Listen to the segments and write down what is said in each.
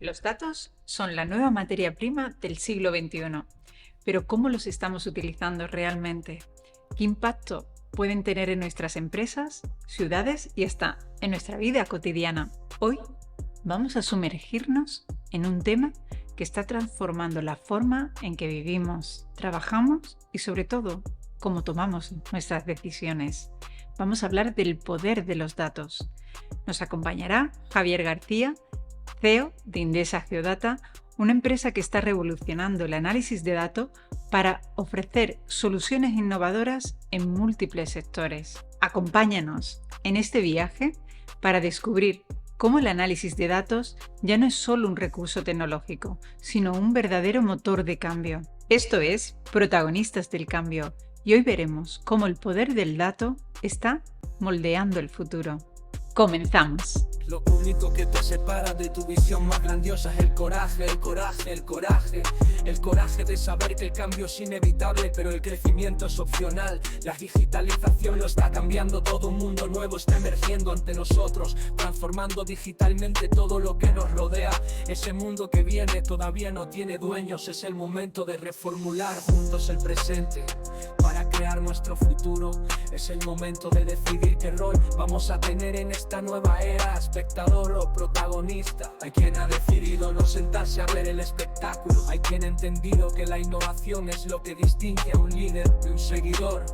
Los datos son la nueva materia prima del siglo XXI, pero ¿cómo los estamos utilizando realmente? ¿Qué impacto pueden tener en nuestras empresas, ciudades y hasta en nuestra vida cotidiana? Hoy vamos a sumergirnos en un tema que está transformando la forma en que vivimos, trabajamos y sobre todo cómo tomamos nuestras decisiones. Vamos a hablar del poder de los datos. Nos acompañará Javier García, CEO de Indesa Geodata, una empresa que está revolucionando el análisis de datos para ofrecer soluciones innovadoras en múltiples sectores. Acompáñanos en este viaje para descubrir cómo el análisis de datos ya no es solo un recurso tecnológico, sino un verdadero motor de cambio. Esto es Protagonistas del Cambio, y hoy veremos cómo el poder del dato está moldeando el futuro. ¡Comenzamos! Lo único que te separa de tu visión más grandiosa es el coraje, el coraje, el coraje. El coraje de saber que el cambio es inevitable, pero el crecimiento es opcional. La digitalización lo está cambiando todo, un mundo nuevo está emergiendo ante nosotros, transformando digitalmente todo lo que nos rodea. Ese mundo que viene todavía no tiene dueños, es el momento de reformular juntos el presente para crear nuestro futuro. Es el momento de decidir qué rol vamos a tener en esta nueva era, espectador o protagonista. Hay quien ha decidido no sentarse a ver el espectáculo, hay quien ha entendido que la innovación es lo que distingue a un líder de un seguidor.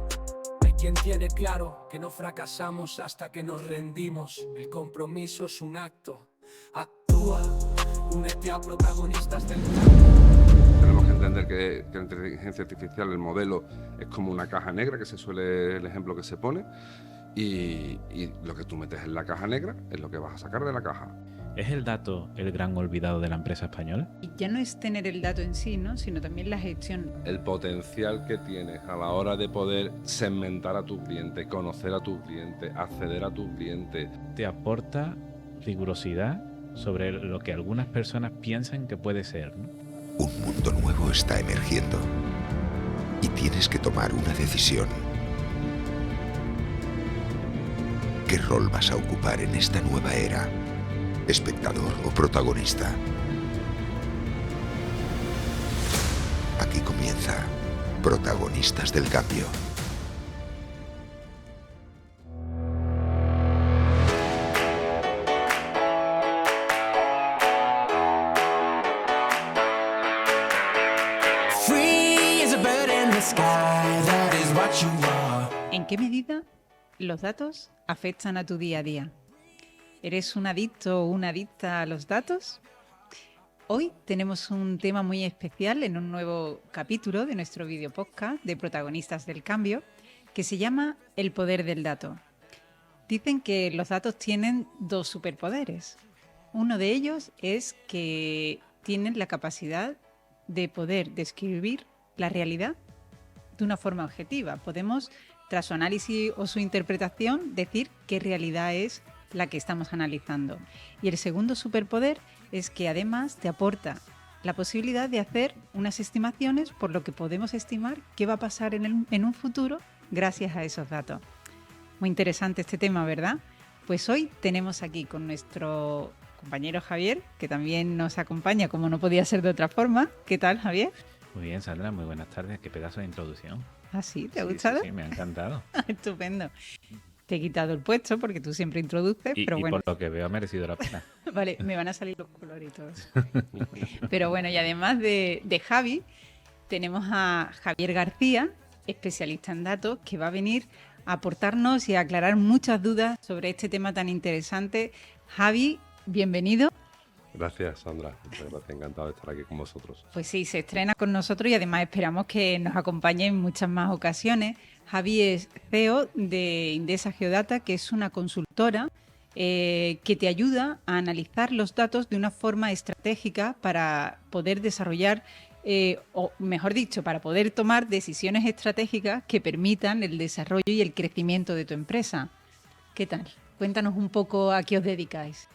Hay quien tiene claro que no fracasamos hasta que nos rendimos. El compromiso es un acto. Actúa, únete a protagonistas del cambio. Tenemos que entender que la inteligencia artificial, el modelo, es como una caja negra, que se suele el ejemplo que se pone, y lo que tú metes en la caja negra es lo que vas a sacar de la caja. ¿Es el dato el gran olvidado de la empresa española? Y ya no es tener el dato en sí, ¿no?, sino también la gestión. El potencial que tienes a la hora de poder segmentar a tu cliente, conocer a tu cliente, acceder a tu cliente. ¿Te aporta rigurosidad sobre lo que algunas personas piensan que puede ser, ¿no? Un mundo nuevo está emergiendo y tienes que tomar una decisión. ¿Qué rol vas a ocupar en esta nueva era? ¿Espectador o protagonista? Aquí comienza Protagonistas del Cambio. ¿En qué medida los datos afectan a tu día a día? ¿Eres un adicto o una adicta a los datos? Hoy tenemos un tema muy especial en un nuevo capítulo de nuestro video podcast de Protagonistas del Cambio, que se llama El poder del dato. Dicen que los datos tienen dos superpoderes. Uno de ellos es que tienen la capacidad de poder describir la realidad de una forma objetiva. Podemos, tras su análisis o su interpretación, decir qué realidad es la que estamos analizando. Y el segundo superpoder es que además te aporta la posibilidad de hacer unas estimaciones por lo que podemos estimar qué va a pasar en un futuro gracias a esos datos. Muy interesante este tema, ¿verdad? Pues hoy tenemos aquí con nuestro compañero Javier, que también nos acompaña como no podía ser de otra forma. ¿Qué tal, Javier? Muy bien, Sandra, muy buenas tardes. Qué pedazo de introducción. ¿Ah, sí? ¿Te ha Sí, gustado? Sí, me ha encantado. Estupendo. Te he quitado el puesto porque tú siempre introduces, pero Y bueno. por lo que veo ha merecido la pena. Vale, me van a salir los coloritos. Pero bueno, y además de Javi, tenemos a Javier García, especialista en datos, que va a venir a aportarnos y a aclarar muchas dudas sobre este tema tan interesante. Javi, bienvenido. Gracias, Sandra. Muchas gracias, encantado de estar aquí con vosotros. Pues sí, se estrena con nosotros y además esperamos que nos acompañe en muchas más ocasiones. Javi es CEO de Indesa Geodata, que es una consultora que te ayuda a analizar los datos de una forma estratégica para poder desarrollar, o mejor dicho, para poder tomar decisiones estratégicas que permitan el desarrollo y el crecimiento de tu empresa. ¿Qué tal? Cuéntanos un poco a qué os dedicáis.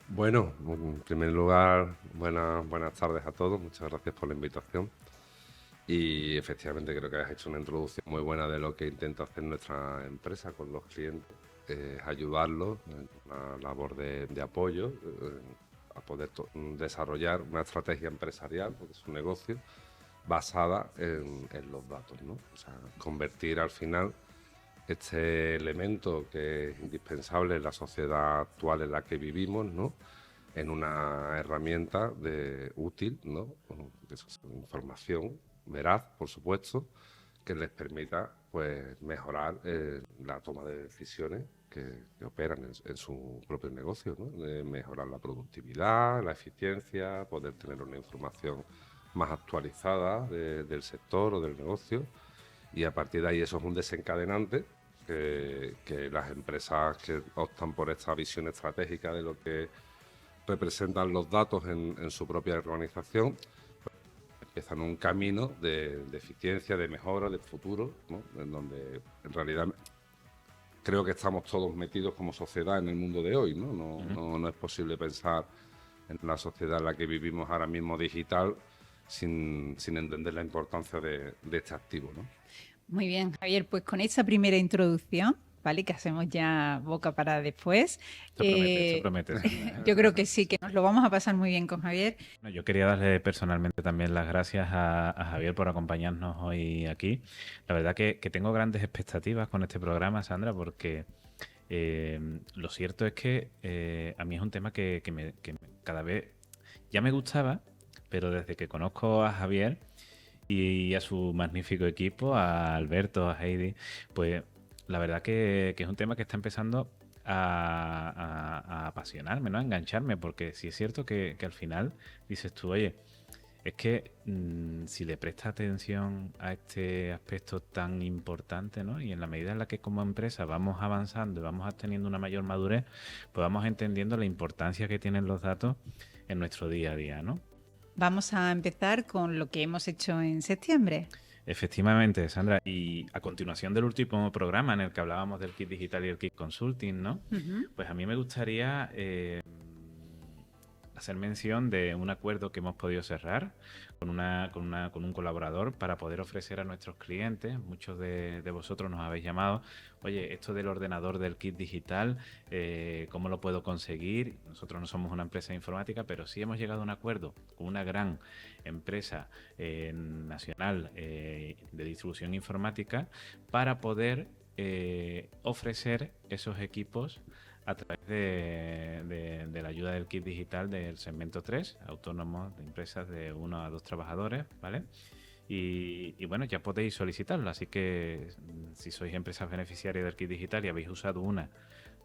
Bueno, en primer lugar, buenas tardes a todos. Muchas gracias por la invitación. Y efectivamente creo que has hecho una introducción muy buena de lo que intenta hacer nuestra empresa con los clientes. Ayudarlos en una labor de apoyo a poder desarrollar una estrategia empresarial, porque es un negocio, basada en los datos, ¿no? O sea, convertir al final este elemento que es indispensable en la sociedad actual en la que vivimos, ¿no?, en una herramienta útil, ¿no?, de información veraz, por supuesto, que les permita, pues, mejorar la toma de decisiones que operan en su propio negocio, ¿no? De mejorar la productividad, la eficiencia, poder tener una información más actualizada del sector o del negocio, y a partir de ahí eso es un desencadenante que las empresas que optan por esta visión estratégica de lo que representan los datos en su propia organización, pues, empiezan un camino de eficiencia, de mejora, de futuro, ¿no?, en donde en realidad creo que estamos todos metidos como sociedad en el mundo de hoy, ¿no? No es posible pensar en la sociedad en la que vivimos ahora mismo digital sin entender la importancia de este activo, ¿no? Muy bien, Javier, pues con esa primera introducción, ¿vale?, que hacemos ya boca para después. Esto promete. Yo creo que sí, que nos lo vamos a pasar muy bien con Javier. No, yo quería darle personalmente también las gracias a Javier por acompañarnos hoy aquí. La verdad que tengo grandes expectativas con este programa, Sandra, porque lo cierto es que a mí es un tema que cada vez ya me gustaba, pero desde que conozco a Javier y a su magnífico equipo, a Alberto, a Heidi, pues la verdad que es un tema que está empezando a apasionarme, ¿no?, a engancharme, porque sí es cierto que al final dices tú, oye, es que si le prestas atención a este aspecto tan importante, ¿no?, y en la medida en la que como empresa vamos avanzando y vamos teniendo una mayor madurez, pues vamos entendiendo la importancia que tienen los datos en nuestro día a día, ¿no? Vamos a empezar con lo que hemos hecho en septiembre. Efectivamente, Sandra. Y a continuación del último programa en el que hablábamos del kit digital y el kit consulting, ¿no? Pues a mí me gustaría hacer mención de un acuerdo que hemos podido cerrar con un colaborador para poder ofrecer a nuestros clientes. Muchos de vosotros nos habéis llamado, oye, esto del ordenador del kit digital, ¿cómo lo puedo conseguir? Nosotros no somos una empresa informática, pero sí hemos llegado a un acuerdo con una gran empresa nacional de distribución informática para poder ofrecer esos equipos a través de la ayuda del kit digital del segmento 3, autónomos de empresas de 1 a 2 trabajadores, ¿vale? Y bueno, ya podéis solicitarlo, así que si sois empresas beneficiarias del kit digital y habéis usado una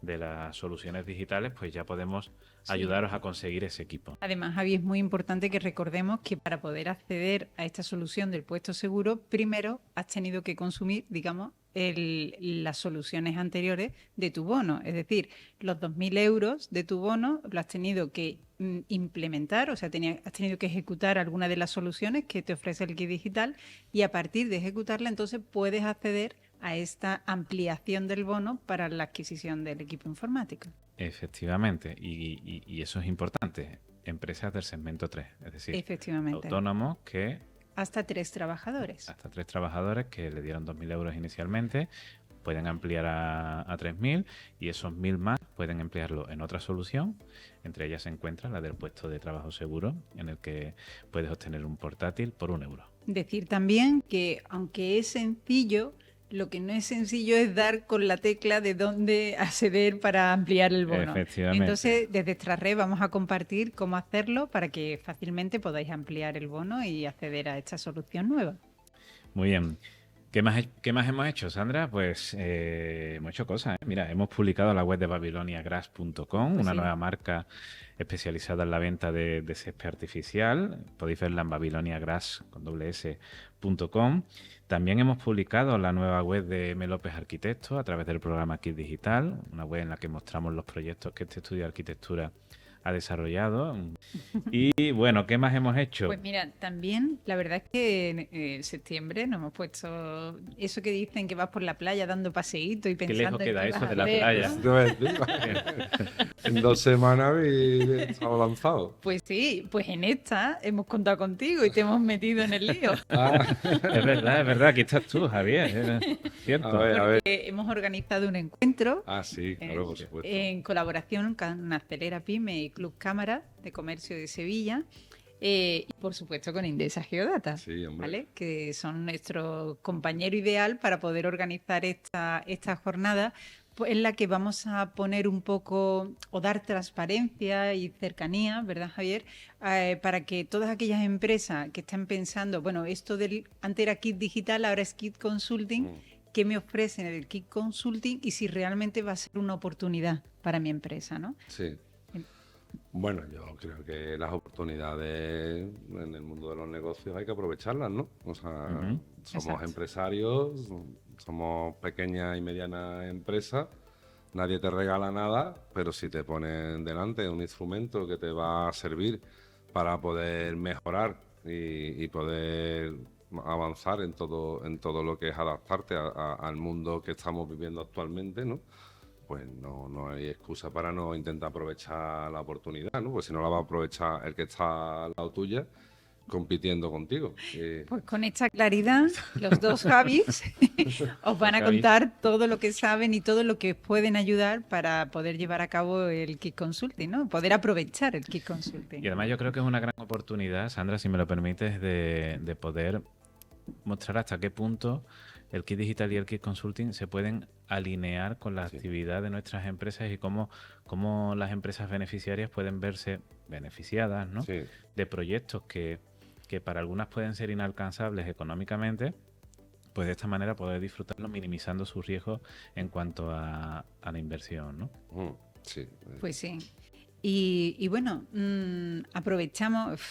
de las soluciones digitales, pues ya podemos ayudaros a conseguir ese equipo. Además, Javi, es muy importante que recordemos que para poder acceder a esta solución del puesto seguro, primero has tenido que consumir, digamos, las soluciones anteriores de tu bono. Es decir, los 2.000 euros de tu bono lo has tenido que implementar, o sea, has tenido que ejecutar alguna de las soluciones que te ofrece el kit digital, y a partir de ejecutarla, entonces puedes acceder a esta ampliación del bono para la adquisición del equipo informático. Efectivamente, y eso es importante. Empresas del segmento 3, es decir, efectivamente, autónomos que... Hasta 3 trabajadores. Hasta 3 trabajadores que le dieron 2.000 euros inicialmente, pueden ampliar a 3.000, y esos 1.000 más pueden emplearlo en otra solución. Entre ellas se encuentra la del puesto de trabajo seguro, en el que puedes obtener un portátil por 1 euro. Decir también que, aunque es sencillo, lo que no es sencillo es dar con la tecla de dónde acceder para ampliar el bono. Efectivamente. Entonces, desde Extrarred vamos a compartir cómo hacerlo para que fácilmente podáis ampliar el bono y acceder a esta solución nueva. Muy bien. ¿Qué más hemos hecho, Sandra? Pues hemos hecho cosas, ¿eh? Mira, hemos publicado la web de babyloniagrass.com, una nueva marca especializada en la venta de césped artificial. Podéis verla en babyloniagrass.com. También hemos publicado la nueva web de M. López Arquitecto a través del programa Kit Digital, una web en la que mostramos los proyectos que este estudio de arquitectura ha desarrollado. Y bueno, ¿qué más hemos hecho? Pues mira, también la verdad es que en septiembre nos hemos puesto eso que dicen que vas por la playa dando paseíto y pensando... Qué lejos queda eso de la playa. En 2 semanas estamos lanzados. Pues sí, pues en esta hemos contado contigo y te hemos metido en el lío. Es verdad, aquí estás tú, Javier. Cierto. A ver. Hemos organizado un encuentro Sí, claro, por supuesto. en colaboración con Acelera Pyme y Club Cámara de Comercio de Sevilla. Y por supuesto con Indesa Geodata, Sí, hombre. ¿vale? Que son nuestro compañero ideal para poder organizar esta jornada, pues, en la que vamos a poner un poco o dar transparencia y cercanía, ¿verdad, Javier? Para que todas aquellas empresas que están pensando, bueno, esto antes era Kit Digital, ahora es Kit Consulting, ¿qué me ofrecen el Kit Consulting y si realmente va a ser una oportunidad para mi empresa, ¿no? Sí. Bueno, yo creo que las oportunidades en el mundo de los negocios hay que aprovecharlas, ¿no? O sea, somos Exacto. empresarios, somos pequeñas y medianas empresas, nadie te regala nada, pero si te ponen delante un instrumento que te va a servir para poder mejorar y poder avanzar en todo lo que es adaptarte al mundo que estamos viviendo actualmente, ¿no? Pues no hay excusa para no intentar aprovechar la oportunidad, ¿no? Pues si no la va a aprovechar el que está al lado tuya compitiendo contigo. Pues con esta claridad, los dos Javis os van a contar todo lo que saben y todo lo que pueden ayudar para poder llevar a cabo el Kit Consulting, ¿no? Poder aprovechar el Kit Consulting. Y además yo creo que es una gran oportunidad, Sandra, si me lo permites, de poder mostrar hasta qué punto el Kit Digital y el Kit Consulting se pueden alinear con la actividad de nuestras empresas y cómo las empresas beneficiarias pueden verse beneficiadas, ¿no? Sí. De proyectos que para algunas pueden ser inalcanzables económicamente, pues de esta manera poder disfrutarlo minimizando sus riesgos en cuanto a la inversión, ¿no? Sí. Pues sí. Y bueno, aprovechamos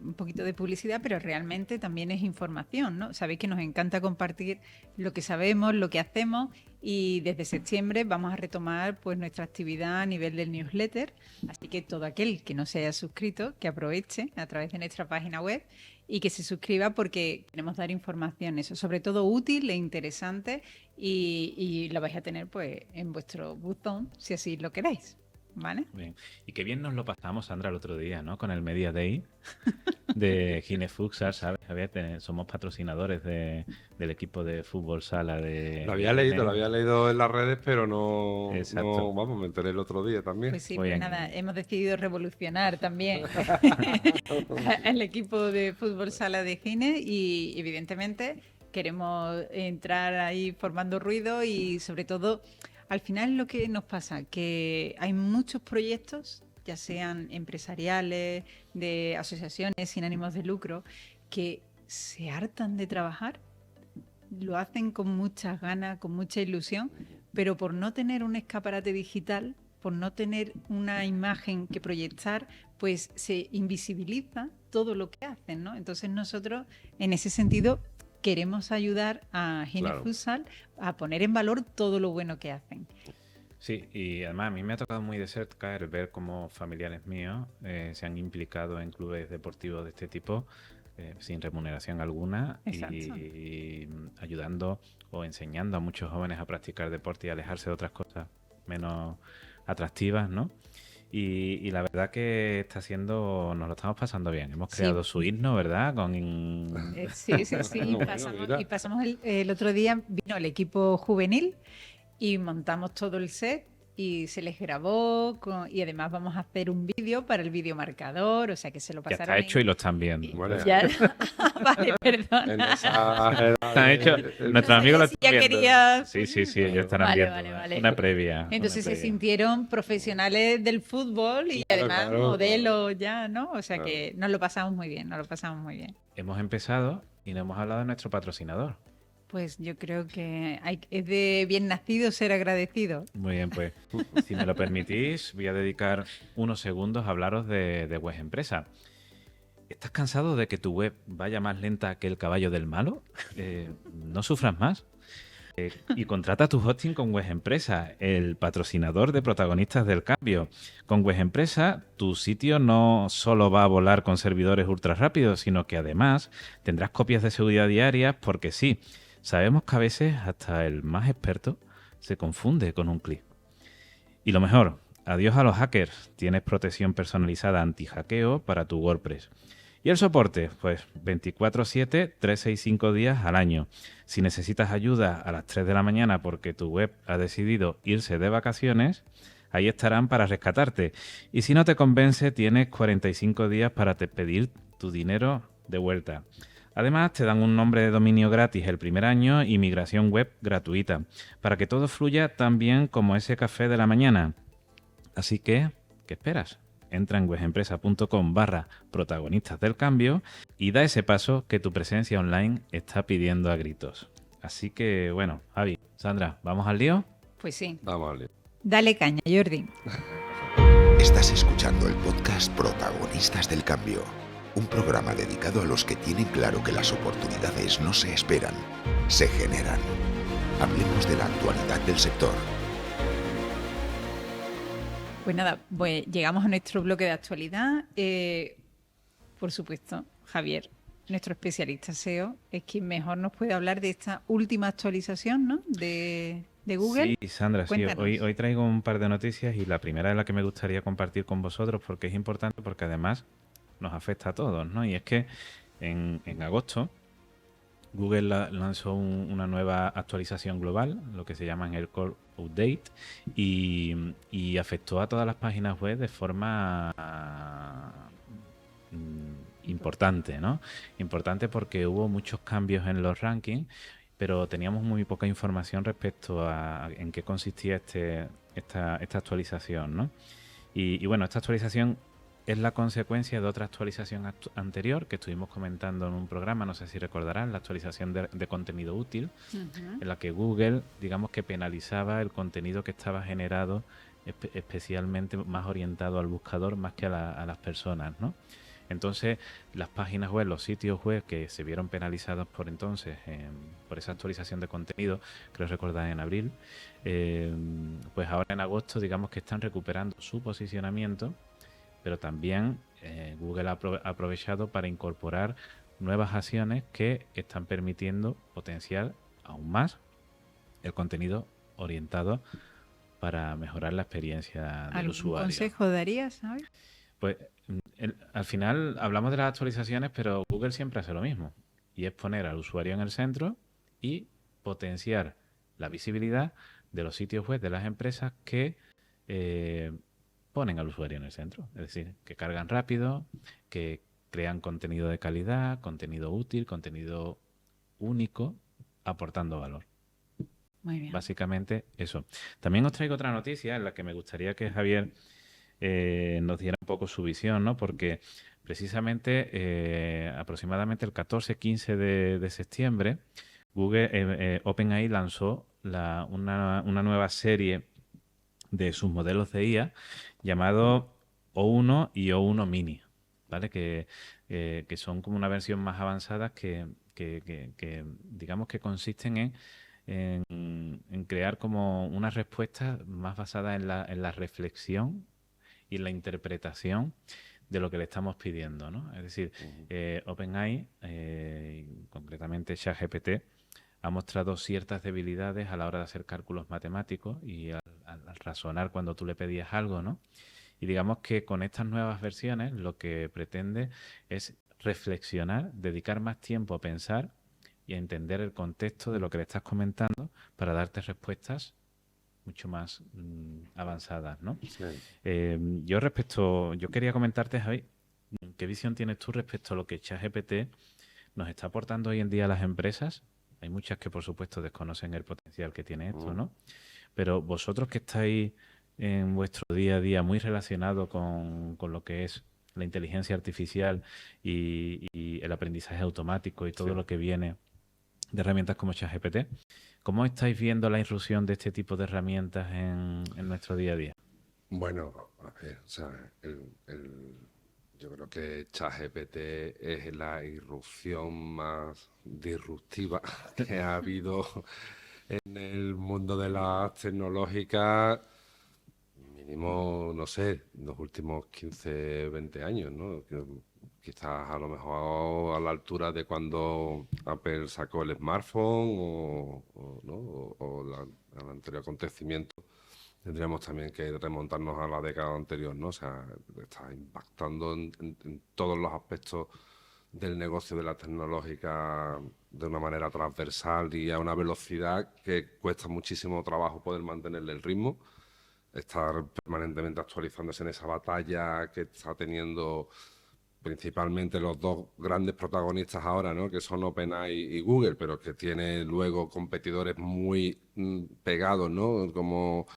un poquito de publicidad, pero realmente también es información, ¿no? Sabéis que nos encanta compartir lo que sabemos, lo que hacemos, y desde septiembre vamos a retomar pues nuestra actividad a nivel del newsletter, así que todo aquel que no se haya suscrito, que aproveche a través de nuestra página web y que se suscriba porque queremos dar información, eso, sobre todo útil e interesante, y la vais a tener pues en vuestro buzón, si así lo queréis. ¿Vale? Bien. Y qué bien nos lo pasamos, Sandra, el otro día, ¿no? Con el Media Day de Gine Futsal, ¿sabes? Somos patrocinadores del equipo de fútbol sala de... Lo había leído en las redes, pero no, Exacto. vamos, me enteré el otro día también. Pues sí, Muy pues bien. nada, hemos decidido revolucionar también el equipo de fútbol sala de Gine y evidentemente queremos entrar ahí formando ruido y sobre todo... Al final lo que nos pasa, que hay muchos proyectos, ya sean empresariales, de asociaciones sin ánimos de lucro, que se hartan de trabajar, lo hacen con muchas ganas, con mucha ilusión, pero por no tener un escaparate digital, por no tener una imagen que proyectar, pues se invisibiliza todo lo que hacen, ¿no? Entonces nosotros, en ese sentido, queremos ayudar a Gine Futsal a poner en valor todo lo bueno que hacen. Sí, y además a mí me ha tocado muy de cerca el ver cómo familiares míos se han implicado en clubes deportivos de este tipo sin remuneración alguna y ayudando o enseñando a muchos jóvenes a practicar deporte y alejarse de otras cosas menos atractivas, ¿no? Y la verdad que nos lo estamos pasando bien. Hemos creado su himno, ¿verdad? Sí. Y pasamos el otro día, vino el equipo juvenil y montamos todo el set y se les grabó y además vamos a hacer un vídeo para el videomarcador, o sea que se lo pasaron. Ya está hecho y lo están viendo. Vale, perdona. Está hecho. Nuestros amigos lo están viendo. Sí, ellos estarán viendo. Vale. Una previa. Entonces se sintieron profesionales del fútbol y además modelos ya, ¿no? O sea que nos lo pasamos muy bien, Hemos empezado y no hemos hablado de nuestro patrocinador. Pues yo creo que es de bien nacido ser agradecido. Muy bien, pues si me lo permitís, voy a dedicar unos segundos a hablaros de Web Empresa. ¿Estás cansado de que tu web vaya más lenta que el caballo del malo? No sufras más. Y contrata tu hosting con Web Empresa, el patrocinador de Protagonistas del Cambio. Con Web Empresa, tu sitio no solo va a volar con servidores ultra rápidos, sino que además tendrás copias de seguridad diarias porque sí. Sabemos que a veces hasta el más experto se confunde con un clic. Y lo mejor, adiós a los hackers. Tienes protección personalizada anti-hackeo para tu WordPress. Y el soporte, pues 24/7, 365 días al año. Si necesitas ayuda a las 3 de la mañana porque tu web ha decidido irse de vacaciones, ahí estarán para rescatarte. Y si no te convence, tienes 45 días para pedir tu dinero de vuelta. Además, te dan un nombre de dominio gratis el primer año y migración web gratuita, para que todo fluya tan bien como ese café de la mañana. Así que, ¿qué esperas? Entra en webempresa.com/protagonistas del cambio y da ese paso que tu presencia online está pidiendo a gritos. Así que, bueno, Javi, Sandra, ¿vamos al lío? Pues sí. Vamos al lío. Dale caña, Jordi. Estás escuchando el podcast Protagonistas del Cambio, un programa dedicado a los que tienen claro que las oportunidades no se esperan, se generan. Hablemos de la actualidad del sector. Pues nada, pues llegamos a nuestro bloque de actualidad. Por supuesto, Javier, nuestro especialista SEO, es quien mejor nos puede hablar de esta última actualización, ¿no? de Google. Sí, Sandra, sí, hoy traigo un par de noticias y la primera es la que me gustaría compartir con vosotros porque es importante, porque además nos afecta a todos, ¿no? Y es que en agosto Google lanzó una nueva actualización global, lo que se llama el Core Update, y afectó a todas las páginas web de forma importante, ¿no? Importante porque hubo muchos cambios en los rankings, pero teníamos muy poca información respecto a en qué consistía esta actualización, ¿no? Y bueno, esta actualización es la consecuencia de otra actualización anterior que estuvimos comentando en un programa, no sé si recordarán, la actualización de contenido útil, en la que Google, digamos que penalizaba el contenido que estaba generado especialmente más orientado al buscador más que a las personas, ¿no? Entonces, las páginas web, los sitios web que se vieron penalizados por entonces por esa actualización de contenido, creo recordar en abril, pues ahora en agosto digamos que están recuperando su posicionamiento, pero también Google ha aprovechado para incorporar nuevas acciones que están permitiendo potenciar aún más el contenido orientado para mejorar la experiencia del usuario. ¿Algún consejo darías, sabes? Pues al final hablamos de las actualizaciones, pero Google siempre hace lo mismo, y es poner al usuario en el centro y potenciar la visibilidad de los sitios web de las empresas que ponen al usuario en el centro. Es decir, que cargan rápido, que crean contenido de calidad, contenido útil, contenido único, aportando valor. Muy bien. Básicamente eso. También os traigo otra noticia en la que me gustaría que Javier nos diera un poco su visión, ¿no? Porque precisamente aproximadamente el 14-15 de septiembre, OpenAI lanzó una nueva serie de sus modelos de IA llamado O1 y O1 Mini, ¿vale? Que son como una versión más avanzada que digamos que consisten en crear como una respuesta más basada en la reflexión y la interpretación de lo que le estamos pidiendo, ¿no? Es decir, OpenAI, concretamente ChatGPT, ha mostrado ciertas debilidades a la hora de hacer cálculos matemáticos y al razonar cuando tú le pedías algo, ¿no? Y digamos que con estas nuevas versiones lo que pretende es reflexionar, dedicar más tiempo a pensar y a entender el contexto de lo que le estás comentando para darte respuestas mucho más avanzadas, ¿no? Sí. Yo quería comentarte, Javi, ¿qué visión tienes tú respecto a lo que ChatGPT nos está aportando hoy en día a las empresas? Hay muchas que, por supuesto, desconocen el potencial que tiene esto, ¿no? Pero vosotros que estáis en vuestro día a día muy relacionado con lo que es la inteligencia artificial y el aprendizaje automático y todo lo que viene de herramientas como ChatGPT, ¿cómo estáis viendo la irrupción de este tipo de herramientas en nuestro día a día? Bueno, a ver, o sea, yo creo que ChatGPT es la irrupción más disruptiva que ha habido en el mundo de las tecnológicas, mínimo, no sé, en los últimos 15, 20 años, ¿no? Quizás a lo mejor a la altura de cuando Apple sacó el smartphone o el anterior acontecimiento. Tendríamos también que remontarnos a la década anterior, ¿no? O sea, está impactando en todos los aspectos del negocio de la tecnológica de una manera transversal y a una velocidad que cuesta muchísimo trabajo poder mantenerle el ritmo. estar permanentemente actualizándose en esa batalla que está teniendo principalmente los dos grandes protagonistas ahora, ¿no? Que son OpenAI y Google, pero que tiene luego competidores muy pegados, ¿no? Como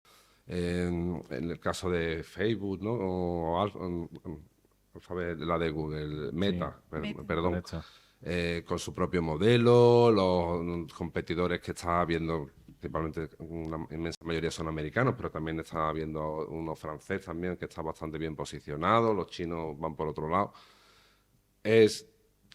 en el caso de Facebook, ¿no? O la de Google, Meta, Meta. perdón, con su propio modelo, los competidores que está viendo, principalmente una inmensa mayoría son americanos, pero también está viendo uno francés también que está bastante bien posicionado, los chinos van por otro lado. Es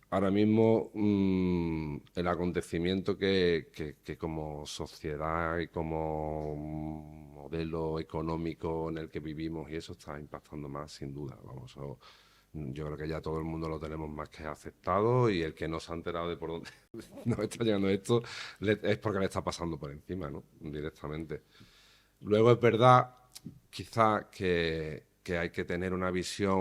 ahora mismo el acontecimiento que como sociedad y como modelo económico en el que vivimos y eso está impactando más, sin duda. Vamos, yo creo que ya todo el mundo lo tenemos más que aceptado y el que no se ha enterado de por dónde nos está llegando esto es porque le está pasando por encima, ¿no? Directamente. Luego es verdad, quizá que hay que tener una visión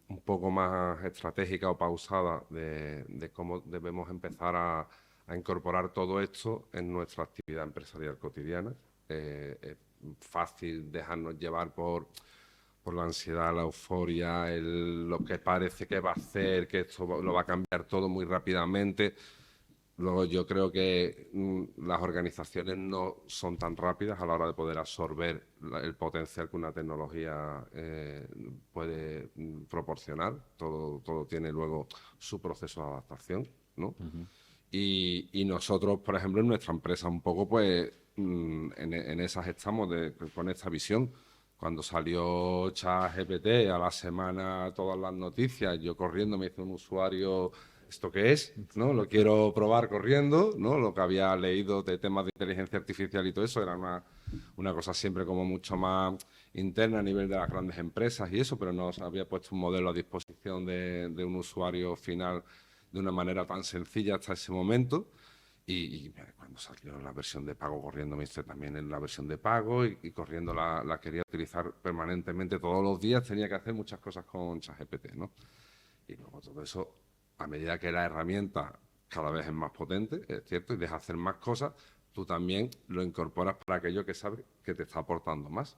un poco más estratégica o pausada de cómo debemos empezar a incorporar todo esto en nuestra actividad empresarial cotidiana. Es fácil dejarnos llevar por la ansiedad, la euforia, lo que parece que va a hacer, que esto lo va a cambiar todo muy rápidamente. Luego yo creo que las organizaciones no son tan rápidas a la hora de poder absorber el potencial que una tecnología puede proporcionar. Todo tiene luego su proceso de adaptación, ¿no? Y nosotros, por ejemplo, en nuestra empresa un poco, pues, en esas estamos con esta visión. Cuando salió ChatGPT, a la semana todas las noticias, yo corriendo me hice un usuario... ¿Esto qué es? ¿No? Lo quiero probar corriendo, ¿no? Lo que había leído de temas de inteligencia artificial y todo eso era una cosa siempre como mucho más interna a nivel de las grandes empresas y eso, pero no se había puesto un modelo a disposición de un usuario final de una manera tan sencilla hasta ese momento. Y cuando salió la versión de pago corriendo, me hice también en la versión de pago y corriendo la quería utilizar permanentemente todos los días, tenía que hacer muchas cosas con ChatGPT, ¿no? Y luego todo eso, a medida que la herramienta cada vez es más potente, es cierto, y deja hacer más cosas, tú también lo incorporas para aquello que sabes que te está aportando más.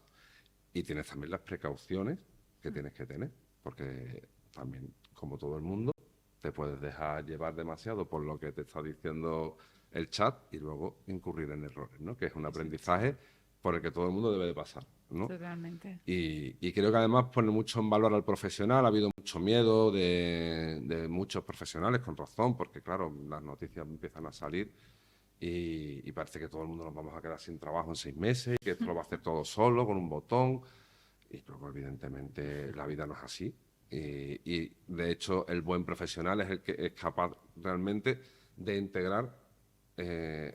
Y tienes también las precauciones que tienes que tener, porque también, como todo el mundo, te puedes dejar llevar demasiado por lo que te está diciendo el chat y luego incurrir en errores, ¿no? Que es un aprendizaje por el que todo el mundo debe de pasar, ¿no? Totalmente. Y creo que además pone mucho en valor al profesional. Ha habido mucho miedo de muchos profesionales, con razón, porque claro, las noticias empiezan a salir y parece que todo el mundo nos vamos a quedar sin trabajo en 6 meses y que esto lo va a hacer todo solo, con un botón. Y luego, evidentemente, la vida no es así. Y de hecho, el buen profesional es el que es capaz realmente de integrar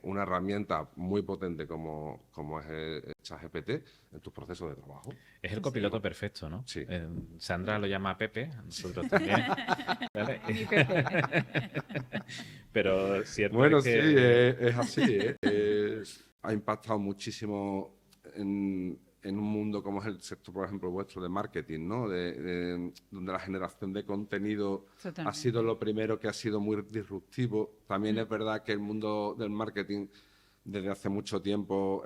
una herramienta muy potente como es el ChatGPT en tus procesos de trabajo. Es el copiloto perfecto, ¿no? Sí. Sandra lo llama Pepe, nosotros también. ¿Vale? Mi Pepe. Pero cierto Bueno, es que... sí, es así, ¿eh? Ha impactado muchísimo en un mundo como es el sector, por ejemplo, vuestro de marketing, ¿no? Donde la generación de contenido Totalmente. ha sido lo primero que ha sido muy disruptivo. También es verdad que el mundo del marketing desde hace mucho tiempo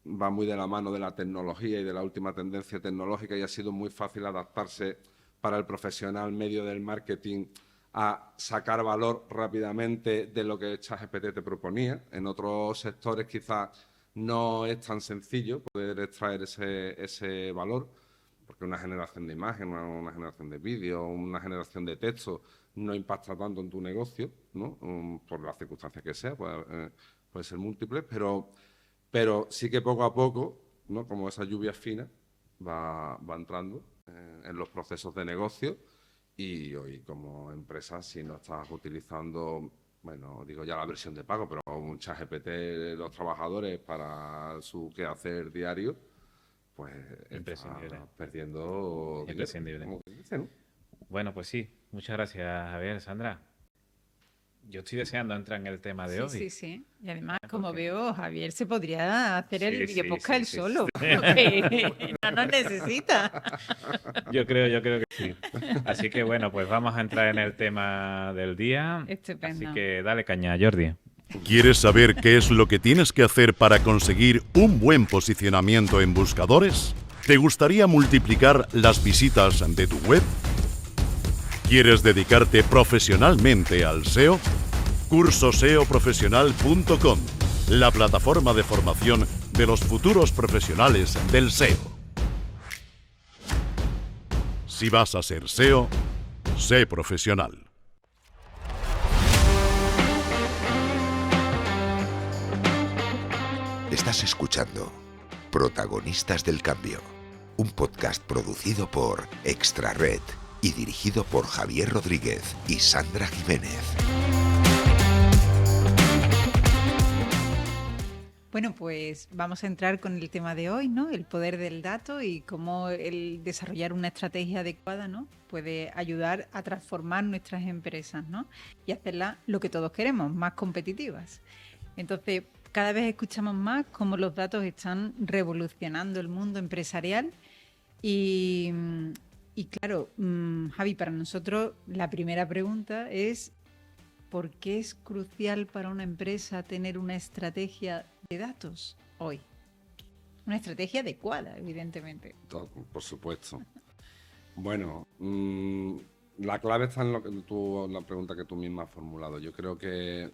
va muy de la mano de la tecnología y de la última tendencia tecnológica y ha sido muy fácil adaptarse para el profesional medio del marketing a sacar valor rápidamente de lo que ChatGPT te proponía. En otros sectores quizás no es tan sencillo poder extraer ese valor, porque una generación de imagen, una generación de vídeo, una generación de texto no impacta tanto en tu negocio, ¿no? Por las circunstancias que sea, puede ser múltiple, pero sí que poco a poco, ¿no? Como esa lluvia fina va entrando en los procesos de negocio y hoy como empresa, si no estás utilizando... Bueno, digo ya la versión de pago, pero un ChatGPT de los trabajadores para su quehacer diario, pues está perdiendo Imprescindible. como que dice, ¿no? Bueno, pues sí. Muchas gracias, Javier, Sandra. Yo estoy deseando entrar en el tema de hoy. Sí, sí. Y además, como veo, Javier se podría hacer el Sí, video podcast sí, él sí, solo, sí. porque no nos necesita. Yo creo que sí. Así que bueno, pues vamos a entrar en el tema del día. Estupendo. Así que dale caña, Jordi. ¿Quieres saber qué es lo que tienes que hacer para conseguir un buen posicionamiento en buscadores? ¿Te gustaría multiplicar las visitas de tu web? ¿Quieres dedicarte profesionalmente al SEO? Cursoseoprofesional.com, la plataforma de formación de los futuros profesionales del SEO. Si vas a ser SEO, sé profesional. Estás escuchando Protagonistas del Cambio, un podcast producido por Extra Red y dirigido por Javier Rodríguez y Sandra Jiménez. Bueno, pues vamos a entrar con el tema de hoy, ¿no? El poder del dato y cómo el desarrollar una estrategia adecuada, ¿no? Puede ayudar a transformar nuestras empresas, ¿no? Y hacerlas lo que todos queremos, más competitivas. Entonces, cada vez escuchamos más cómo los datos están revolucionando el mundo empresarial y claro, Javi, para nosotros la primera pregunta es ¿por qué es crucial para una empresa tener una estrategia de datos hoy? Una estrategia adecuada, evidentemente. Por supuesto. Bueno, la clave está en la pregunta que tú misma has formulado. Yo creo que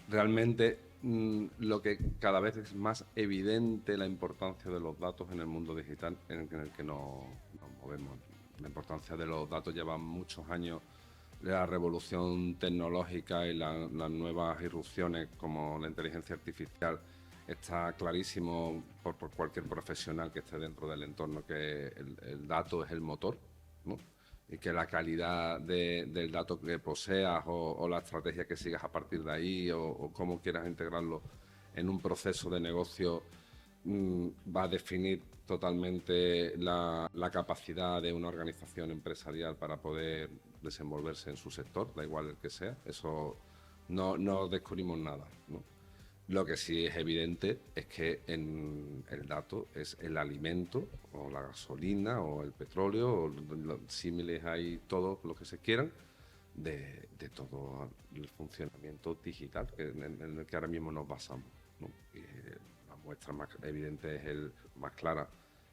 realmente lo que cada vez es más evidente la importancia de los datos en el mundo digital en el que nos movemos. La importancia de los datos lleva muchos años. La revolución tecnológica y las nuevas irrupciones como la inteligencia artificial está clarísimo por cualquier profesional que esté dentro del entorno que el dato es el motor, ¿no? Y que la calidad del dato que poseas o la estrategia que sigas a partir de ahí o cómo quieras integrarlo en un proceso de negocio va a definir totalmente la capacidad de una organización empresarial para poder desenvolverse en su sector, da igual el que sea. Eso no descubrimos nada, ¿no? Lo que sí es evidente es que el dato es el alimento o la gasolina o el petróleo o los símiles hay todos los que se quieran de todo el funcionamiento digital en el que ahora mismo nos basamos, ¿no? Y la muestra más evidente más clara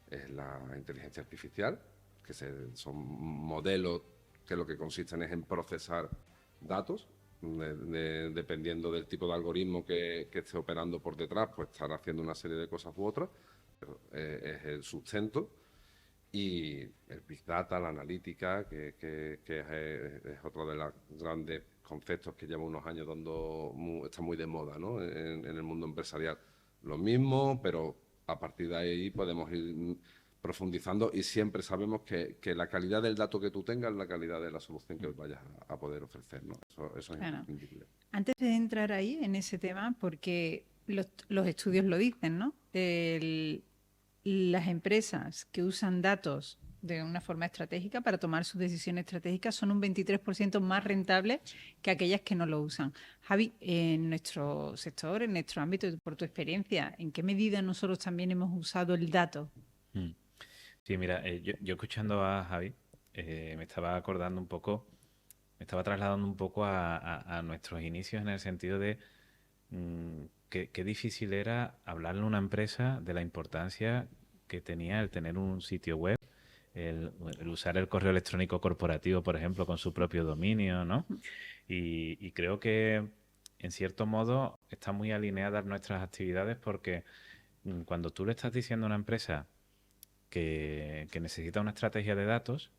es la inteligencia artificial, que son modelos que lo que consisten es en procesar datos. Dependiendo del tipo de algoritmo que esté operando por detrás, pues estará haciendo una serie de cosas u otras, pero es el sustento. Y el Big Data, la analítica, que es otro de los grandes conceptos que lleva unos años está muy de moda, ¿no? en el mundo empresarial. Lo mismo, pero a partir de ahí podemos ir profundizando y siempre sabemos que la calidad del dato que tú tengas es la calidad de la solución que vayas a poder ofrecer, ¿no? Eso es Claro. indiscutible. Antes de entrar ahí en ese tema, porque los estudios lo dicen, ¿no? Las empresas que usan datos de una forma estratégica para tomar sus decisiones estratégicas son un 23% más rentables que aquellas que no lo usan. Javi, en nuestro sector, en nuestro ámbito, por tu experiencia, ¿en qué medida nosotros también hemos usado el dato? Sí, mira, yo escuchando a Javi, me estaba acordando un poco, me estaba trasladando un poco a nuestros inicios en el sentido de qué difícil era hablarle a una empresa de la importancia que tenía el tener un sitio web, el usar el correo electrónico corporativo, por ejemplo, con su propio dominio, ¿no? Y creo que, en cierto modo, están muy alineadas nuestras actividades porque cuando tú le estás diciendo a una empresa que necesita una estrategia de datos,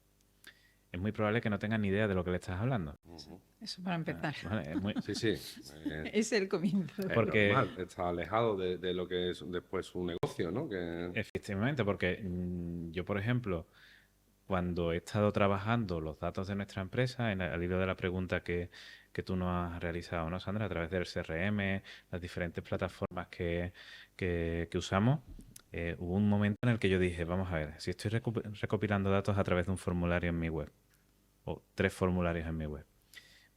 es muy probable que no tengan ni idea de lo que le estás hablando. Eso para empezar. Vale, Sí. Es el comienzo. Porque está alejado de lo que es después su negocio, ¿no? Efectivamente, porque yo, por ejemplo, cuando he estado trabajando los datos de nuestra empresa, al hilo de la pregunta que tú nos has realizado, ¿no, Sandra? A través del CRM, las diferentes plataformas que usamos, hubo un momento en el que yo dije, vamos a ver, si estoy recopilando datos a través de un formulario en mi web, o 3 formularios en mi web,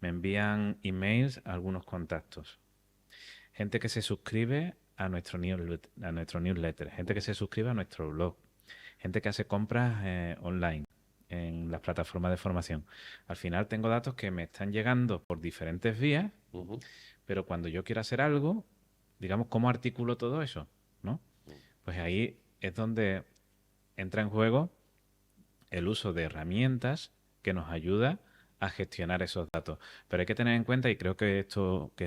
me envían emails a algunos contactos, gente que se suscribe a nuestro newsletter, gente que se suscribe a nuestro blog, gente que hace compras online en las plataformas de formación. Al final tengo datos que me están llegando por diferentes vías, pero cuando yo quiero hacer algo, digamos, ¿cómo articulo todo eso? ¿No? Pues ahí es donde entra en juego el uso de herramientas que nos ayuda a gestionar esos datos. Pero hay que tener en cuenta, y creo que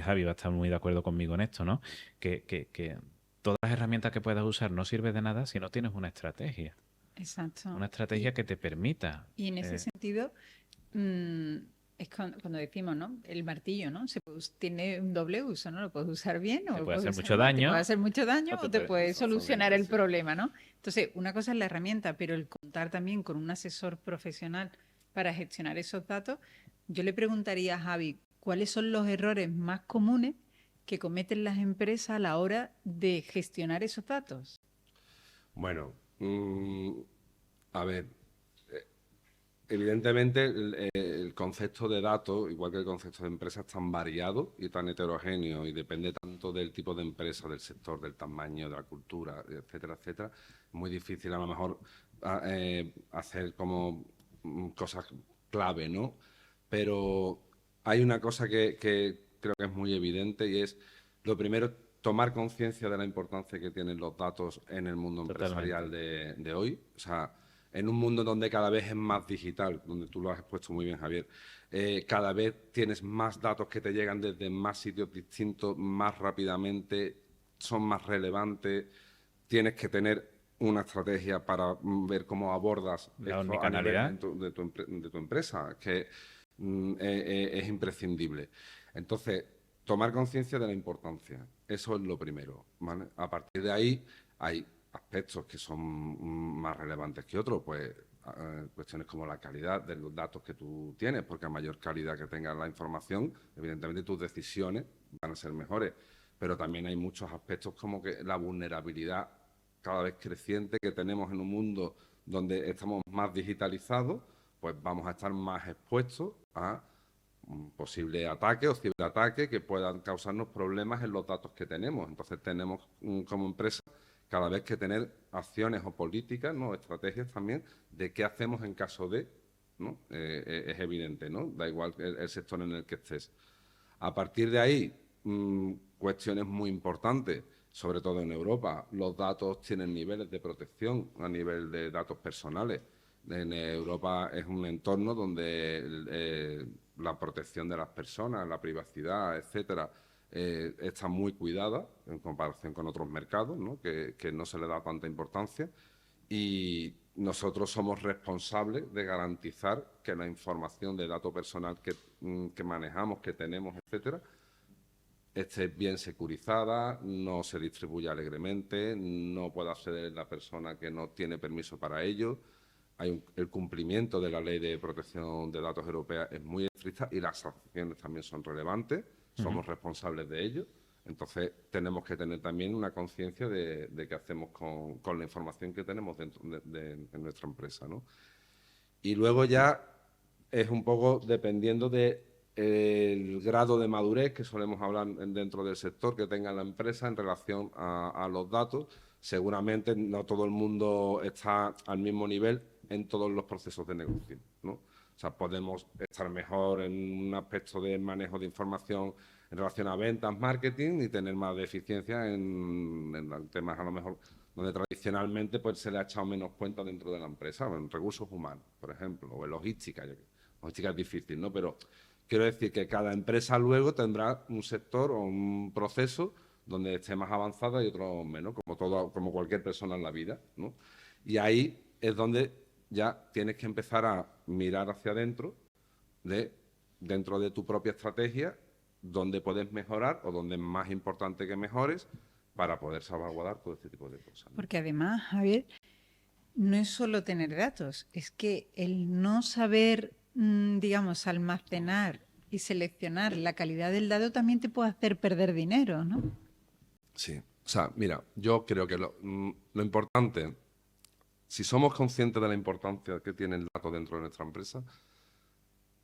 Javi va a estar muy de acuerdo conmigo en esto, ¿no? Que todas las herramientas que puedas usar no sirven de nada si no tienes una estrategia. Exacto. Una estrategia que te permita. Y en ese sentido, es cuando decimos, ¿no? El martillo, ¿no? Tiene un doble uso, ¿no? Lo puedes usar bien o Te lo puede puedes hacer usar mucho mal. daño. Te puede hacer mucho daño o te puede solucionar el sí. problema, ¿no? Entonces, una cosa es la herramienta, pero el contar también con un asesor profesional para gestionar esos datos, yo le preguntaría a Javi, ¿cuáles son los errores más comunes que cometen las empresas a la hora de gestionar esos datos? Bueno, a ver, evidentemente el concepto de datos, igual que el concepto de empresa, es tan variado y tan heterogéneo y depende tanto del tipo de empresa, del sector, del tamaño, de la cultura, etcétera, etcétera. Es muy difícil a lo mejor hacer como cosas clave, ¿no? Pero hay una cosa que creo que es muy evidente y es, lo primero, tomar conciencia de la importancia que tienen los datos en el mundo empresarial de hoy. O sea, en un mundo donde cada vez es más digital, donde tú lo has expuesto muy bien, Javier, cada vez tienes más datos que te llegan desde más sitios distintos, más rápidamente, son más relevantes, tienes que tener una estrategia para ver cómo abordas La esto a nivel de tu empresa, que es imprescindible. Entonces, tomar conciencia de la importancia, eso es lo primero, ¿vale? A partir de ahí hay aspectos que son más relevantes que otros, pues cuestiones como la calidad de los datos que tú tienes, porque a mayor calidad que tengas la información, evidentemente tus decisiones van a ser mejores, pero también hay muchos aspectos como que la vulnerabilidad cada vez creciente que tenemos en un mundo donde estamos más digitalizados, pues vamos a estar más expuestos a un posible ataque o ciberataque que puedan causarnos problemas en los datos que tenemos. Entonces tenemos como empresa cada vez que tener acciones o políticas, ¿no? Estrategias también de qué hacemos en caso de, ¿no? Es evidente, ¿no? Da igual el sector en el que estés. A partir de ahí, cuestiones muy importantes, sobre todo en Europa, los datos tienen niveles de protección a nivel de datos personales. En Europa es un entorno donde la protección de las personas, la privacidad, etcétera, está muy cuidada en comparación con otros mercados, ¿no? Que no se le da tanta importancia. Y nosotros somos responsables de garantizar que la información de dato personal que manejamos, que tenemos, etcétera, esté bien securizada, no se distribuya alegremente, no pueda acceder la persona que no tiene permiso para ello. El cumplimiento de la Ley de Protección de Datos Europea es muy estricta y las sanciones también son relevantes, somos responsables de ello. Entonces, tenemos que tener también una conciencia de qué hacemos con la información que tenemos dentro de nuestra empresa, ¿no? Y luego ya es un poco dependiendo del grado de madurez que solemos hablar dentro del sector que tenga la empresa en relación a los datos. Seguramente no todo el mundo está al mismo nivel en todos los procesos de negocio, ¿no? O sea, podemos estar mejor en un aspecto de manejo de información en relación a ventas, marketing y tener más deficiencia en temas a lo mejor donde tradicionalmente pues se le ha echado menos cuenta dentro de la empresa, en recursos humanos, por ejemplo, o en logística. Logística es difícil, ¿no? Pero quiero decir que cada empresa luego tendrá un sector o un proceso donde esté más avanzada y otro menos, como cualquier persona en la vida, ¿no? Y ahí es donde ya tienes que empezar a mirar hacia adentro, dentro de tu propia estrategia, dónde puedes mejorar o dónde es más importante que mejores para poder salvaguardar todo este tipo de cosas, ¿no? Porque además, Javier, no es solo tener datos, es que el no saber, digamos, almacenar y seleccionar la calidad del dato también te puede hacer perder dinero, ¿no? Sí, o sea, mira, yo creo que lo importante, si somos conscientes de la importancia que tiene el dato dentro de nuestra empresa,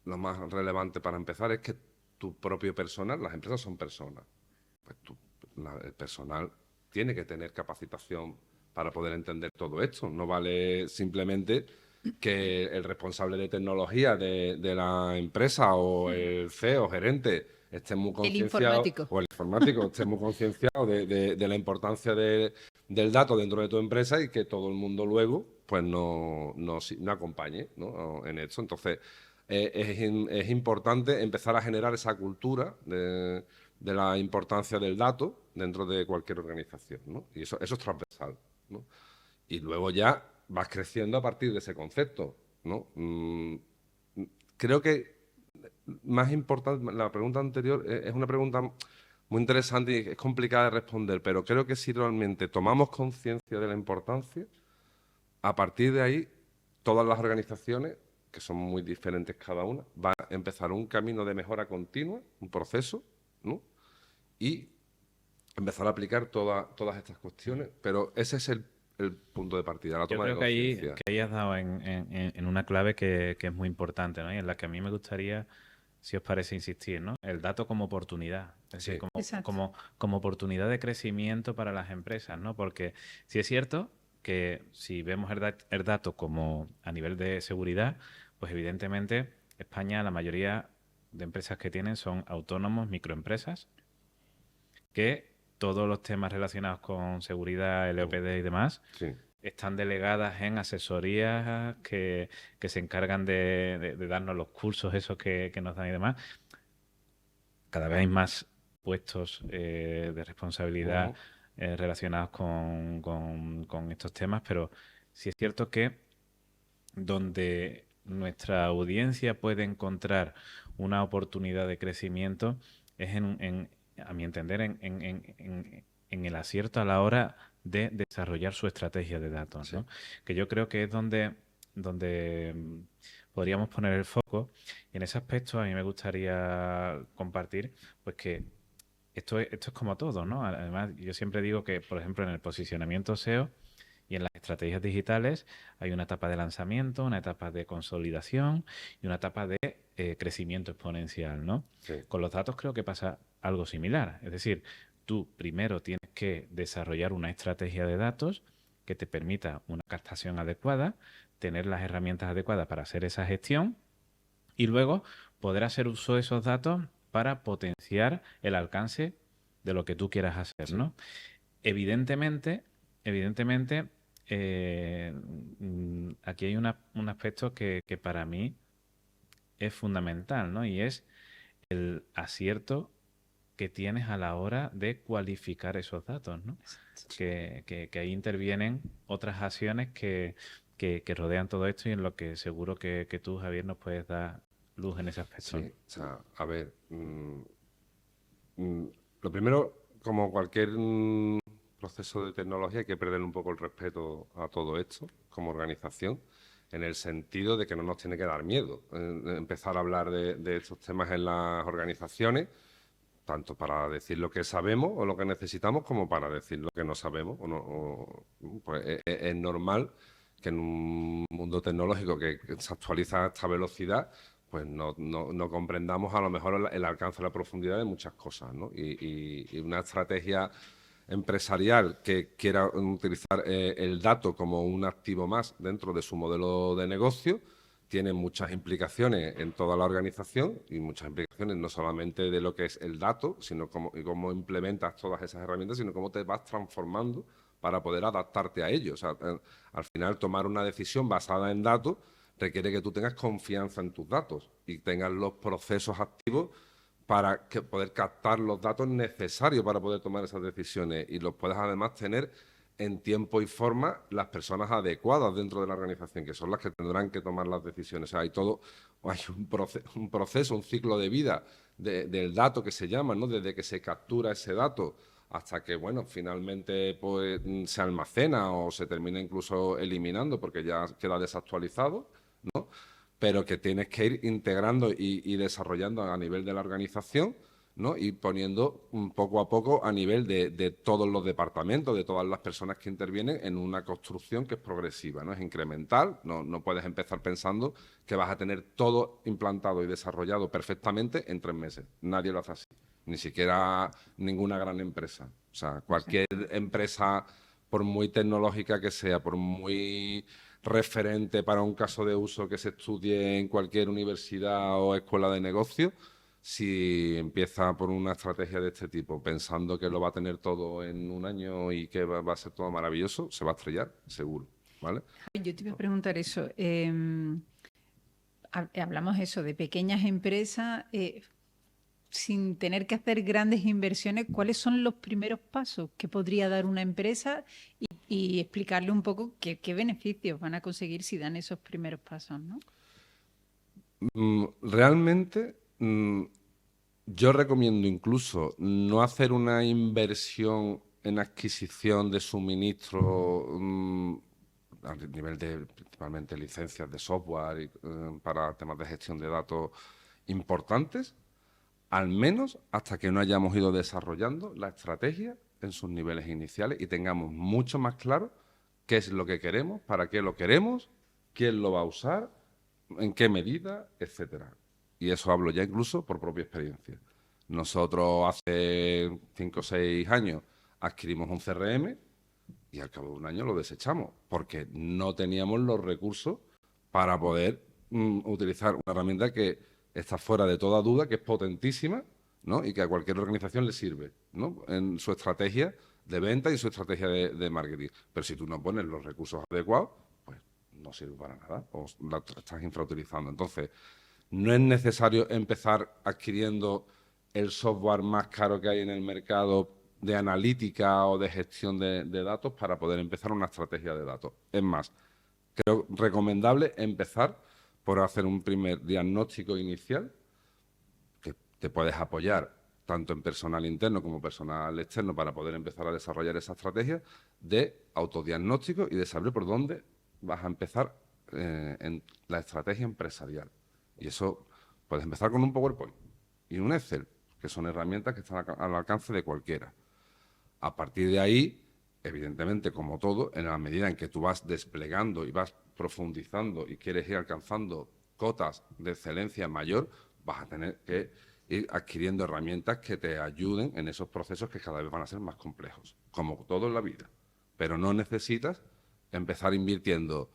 lo más relevante para empezar es que tu propio personal, las empresas son personas, pues el personal tiene que tener capacitación para poder entender todo esto. No vale simplemente que el responsable de tecnología de la empresa o el CEO, gerente, esté muy concienciado, o el informático esté muy concienciado de la importancia de del dato dentro de tu empresa y que todo el mundo luego pues no acompañe, ¿no? en esto. Entonces, es importante empezar a generar esa cultura de la importancia del dato dentro de cualquier organización, ¿no? Y eso es transversal, ¿no? Y luego ya vas creciendo a partir de ese concepto, ¿no? Creo que más importante, la pregunta anterior es una pregunta muy interesante y es complicada de responder, pero creo que si realmente tomamos conciencia de la importancia, a partir de ahí, todas las organizaciones, que son muy diferentes cada una, van a empezar un camino de mejora continua, un proceso, ¿no? Y empezar a aplicar todas estas cuestiones, pero ese es el punto de partida, la toma de conciencia. Yo creo que ahí has dado en una clave que es muy importante, ¿no? Y en la que a mí me gustaría, si os parece, insistir, ¿no? El dato como oportunidad, es decir, como oportunidad de crecimiento para las empresas, ¿no? Porque sí es cierto que si vemos el dato como a nivel de seguridad, pues evidentemente España, la mayoría de empresas que tienen son autónomos, microempresas, que todos los temas relacionados con seguridad, LOPD y demás, Sí. están delegadas en asesorías que se encargan de darnos los cursos esos que nos dan y demás. Cada vez hay más puestos de responsabilidad relacionados con estos temas, pero sí es cierto que donde nuestra audiencia puede encontrar una oportunidad de crecimiento es a mi entender, en el acierto a la hora de desarrollar su estrategia de datos, Sí. ¿no? Que yo creo que es donde podríamos poner el foco. Y en ese aspecto a mí me gustaría compartir pues que esto es como todo, ¿no? Además, yo siempre digo que, por ejemplo, en el posicionamiento SEO y en las estrategias digitales hay una etapa de lanzamiento, una etapa de consolidación y una etapa de crecimiento exponencial, ¿no? Sí. Con los datos creo que pasa algo similar. Es decir, tú primero tienes que desarrollar una estrategia de datos que te permita una captación adecuada, tener las herramientas adecuadas para hacer esa gestión y luego poder hacer uso de esos datos para potenciar el alcance de lo que tú quieras hacer, ¿no? Evidentemente, aquí hay un aspecto que para mí es fundamental, ¿no? Y es el acierto que tienes a la hora de cualificar esos datos, ¿no? Que ahí intervienen otras acciones que rodean todo esto y en lo que seguro que tú, Javier, nos puedes dar luz en ese aspecto. Sí, o sea, a ver, lo primero, como cualquier proceso de tecnología, hay que perder un poco el respeto a todo esto como organización, en el sentido de que no nos tiene que dar miedo empezar a hablar de estos temas en las organizaciones, tanto para decir lo que sabemos o lo que necesitamos, como para decir lo que no sabemos. Pues es normal que en un mundo tecnológico que se actualiza a esta velocidad, pues no comprendamos a lo mejor el alcance y la profundidad de muchas cosas, ¿no? Y una estrategia empresarial que quiera utilizar el dato como un activo más dentro de su modelo de negocio tiene muchas implicaciones en toda la organización y muchas implicaciones no solamente de lo que es el dato, sino cómo implementas todas esas herramientas, sino cómo te vas transformando para poder adaptarte a ello. O sea, al final, tomar una decisión basada en datos requiere que tú tengas confianza en tus datos y tengas los procesos activos para poder captar los datos necesarios para poder tomar esas decisiones y los puedas además tener en tiempo y forma las personas adecuadas dentro de la organización, que son las que tendrán que tomar las decisiones. O sea, hay un proceso, un ciclo de vida del dato que se llama, ¿no? Desde que se captura ese dato hasta que, bueno, finalmente pues, se almacena o se termina incluso eliminando porque ya queda desactualizado, ¿no? Pero que tienes que ir integrando y desarrollando a nivel de la organización, ¿no? Y poniendo poco a poco a nivel de todos los departamentos, de todas las personas que intervienen en una construcción que es progresiva, ¿no? Es incremental, no puedes empezar pensando que vas a tener todo implantado y desarrollado perfectamente en 3 meses. Nadie lo hace así, ni siquiera ninguna gran empresa. O sea, cualquier empresa, por muy tecnológica que sea, por muy referente para un caso de uso que se estudie en cualquier universidad o escuela de negocios, si empieza por una estrategia de este tipo, pensando que lo va a tener todo en un año y que va a ser todo maravilloso, se va a estrellar, seguro, ¿vale? Yo te iba a preguntar eso. Hablamos eso de pequeñas empresas, sin tener que hacer grandes inversiones. ¿Cuáles son los primeros pasos que podría dar una empresa y explicarle un poco qué beneficios van a conseguir si dan esos primeros pasos, ¿no? Realmente, yo recomiendo incluso no hacer una inversión en adquisición de suministro a nivel de principalmente licencias de software y, para temas de gestión de datos importantes, al menos hasta que no hayamos ido desarrollando la estrategia en sus niveles iniciales y tengamos mucho más claro qué es lo que queremos, para qué lo queremos, quién lo va a usar, en qué medida, etcétera. Y eso hablo ya incluso por propia experiencia. Nosotros hace 5 o 6 años adquirimos un CRM y al cabo de un año lo desechamos porque no teníamos los recursos para poder utilizar una herramienta que está fuera de toda duda, que es potentísima, ¿no? Y que a cualquier organización le sirve, ¿no? En su estrategia de venta y su estrategia de marketing. Pero si tú no pones los recursos adecuados, pues no sirve para nada o la estás infrautilizando. Entonces, no es necesario empezar adquiriendo el software más caro que hay en el mercado de analítica o de gestión de datos para poder empezar una estrategia de datos. Es más, creo recomendable empezar por hacer un primer diagnóstico inicial, que te puedes apoyar tanto en personal interno como personal externo para poder empezar a desarrollar esa estrategia de autodiagnóstico y de saber por dónde vas a empezar en la estrategia empresarial. Y eso puedes empezar con un PowerPoint y un Excel, que son herramientas que están al alcance de cualquiera. A partir de ahí, evidentemente, como todo, en la medida en que tú vas desplegando y vas profundizando y quieres ir alcanzando cotas de excelencia mayor, vas a tener que ir adquiriendo herramientas que te ayuden en esos procesos que cada vez van a ser más complejos, como todo en la vida. Pero no necesitas empezar invirtiendo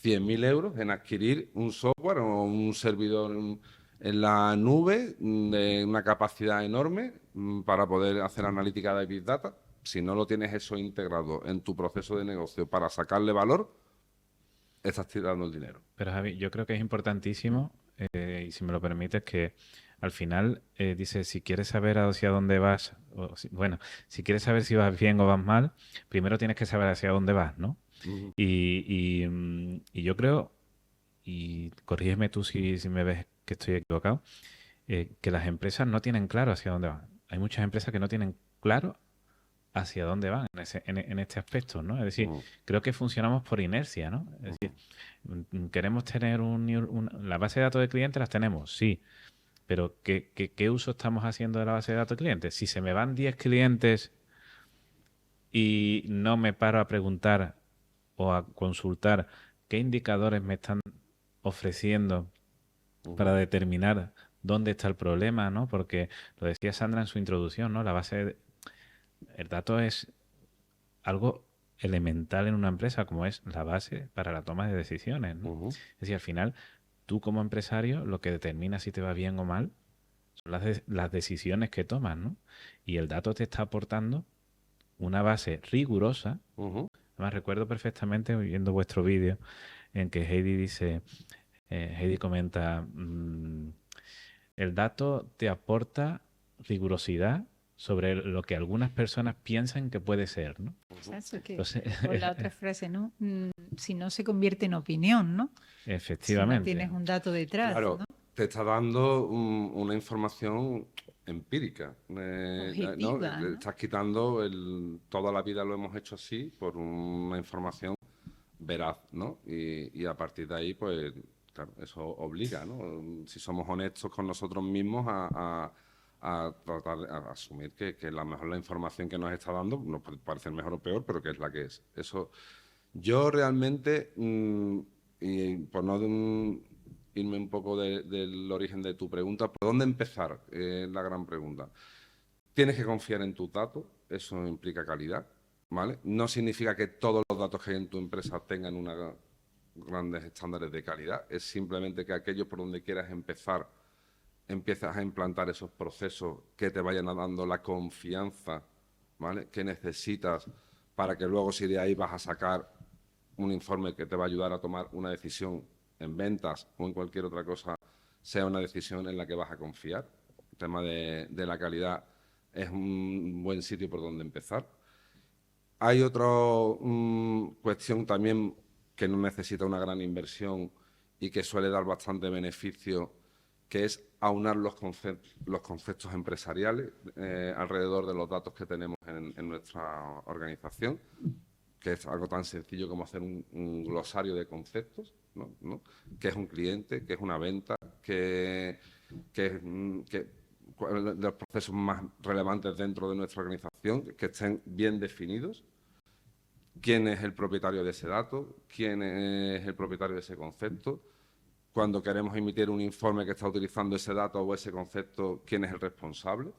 100.000 euros en adquirir un software o un servidor en la nube de una capacidad enorme para poder hacer analítica de Big Data. Si no lo tienes eso integrado en tu proceso de negocio para sacarle valor, estás tirando el dinero. Pero Javi, yo creo que es importantísimo, y si me lo permites, que al final dice, si quieres saber hacia dónde vas, si quieres saber si vas bien o vas mal, primero tienes que saber hacia dónde vas, ¿no? Y yo creo, y corrígeme tú si me ves que estoy equivocado, que las empresas no tienen claro hacia dónde van. Hay muchas empresas que no tienen claro hacia dónde van en este aspecto, ¿no? Es decir, creo que funcionamos por inercia, ¿no? Es decir, queremos tener la base de datos de clientes, las tenemos, sí, pero ¿qué uso estamos haciendo de la base de datos de clientes? Si se me van 10 clientes y no me paro a preguntar o a consultar qué indicadores me están ofreciendo para determinar dónde está el problema, ¿no? Porque lo decía Sandra en su introducción, ¿no? El dato es algo elemental en una empresa, como es la base para la toma de decisiones, ¿no? Es decir, al final, tú como empresario, lo que determina si te va bien o mal son las decisiones que tomas, ¿no? Y el dato te está aportando una base rigurosa. Además, recuerdo perfectamente, viendo vuestro vídeo, en que Heidi comenta, el dato te aporta rigurosidad sobre lo que algunas personas piensan que puede ser, ¿no? Eso que, Entonces, o la otra frase, ¿no? Si no se convierte en opinión, ¿no? Efectivamente. Si no tienes un dato detrás, Claro, ¿no? te está dando una información empírica. Objetiva, ¿no? Estás quitando toda la vida lo hemos hecho así por una información veraz, ¿no? Y a partir de ahí, pues, claro, eso obliga, ¿no? Si somos honestos con nosotros mismos a tratar a asumir que la información que nos está dando nos puede parecer mejor o peor, pero que es la que es. Eso, yo realmente, y por no irme un poco del origen de tu pregunta, ¿por dónde empezar? La gran pregunta. Tienes que confiar en tus datos, eso implica calidad, ¿vale? No significa que todos los datos que hay en tu empresa tengan unos grandes estándares de calidad, es simplemente que aquellos por donde quieras empezar empiezas a implantar esos procesos que te vayan dando la confianza, ¿vale?, que necesitas para que luego, si de ahí vas a sacar un informe que te va a ayudar a tomar una decisión en ventas o en cualquier otra cosa, sea una decisión en la que vas a confiar. El tema de la calidad es un buen sitio por donde empezar. Hay otra cuestión también que no necesita una gran inversión y que suele dar bastante beneficio, que es aunar los conceptos empresariales alrededor de los datos que tenemos en nuestra organización, que es algo tan sencillo como hacer un glosario de conceptos, ¿no? ¿Qué es un cliente? ¿Qué es una venta? ¿Cuáles de los procesos más relevantes dentro de nuestra organización que estén bien definidos? ¿Quién es el propietario de ese dato? ¿Quién es el propietario de ese concepto? Cuando queremos emitir un informe que está utilizando ese dato o ese concepto, ¿quién es el responsable?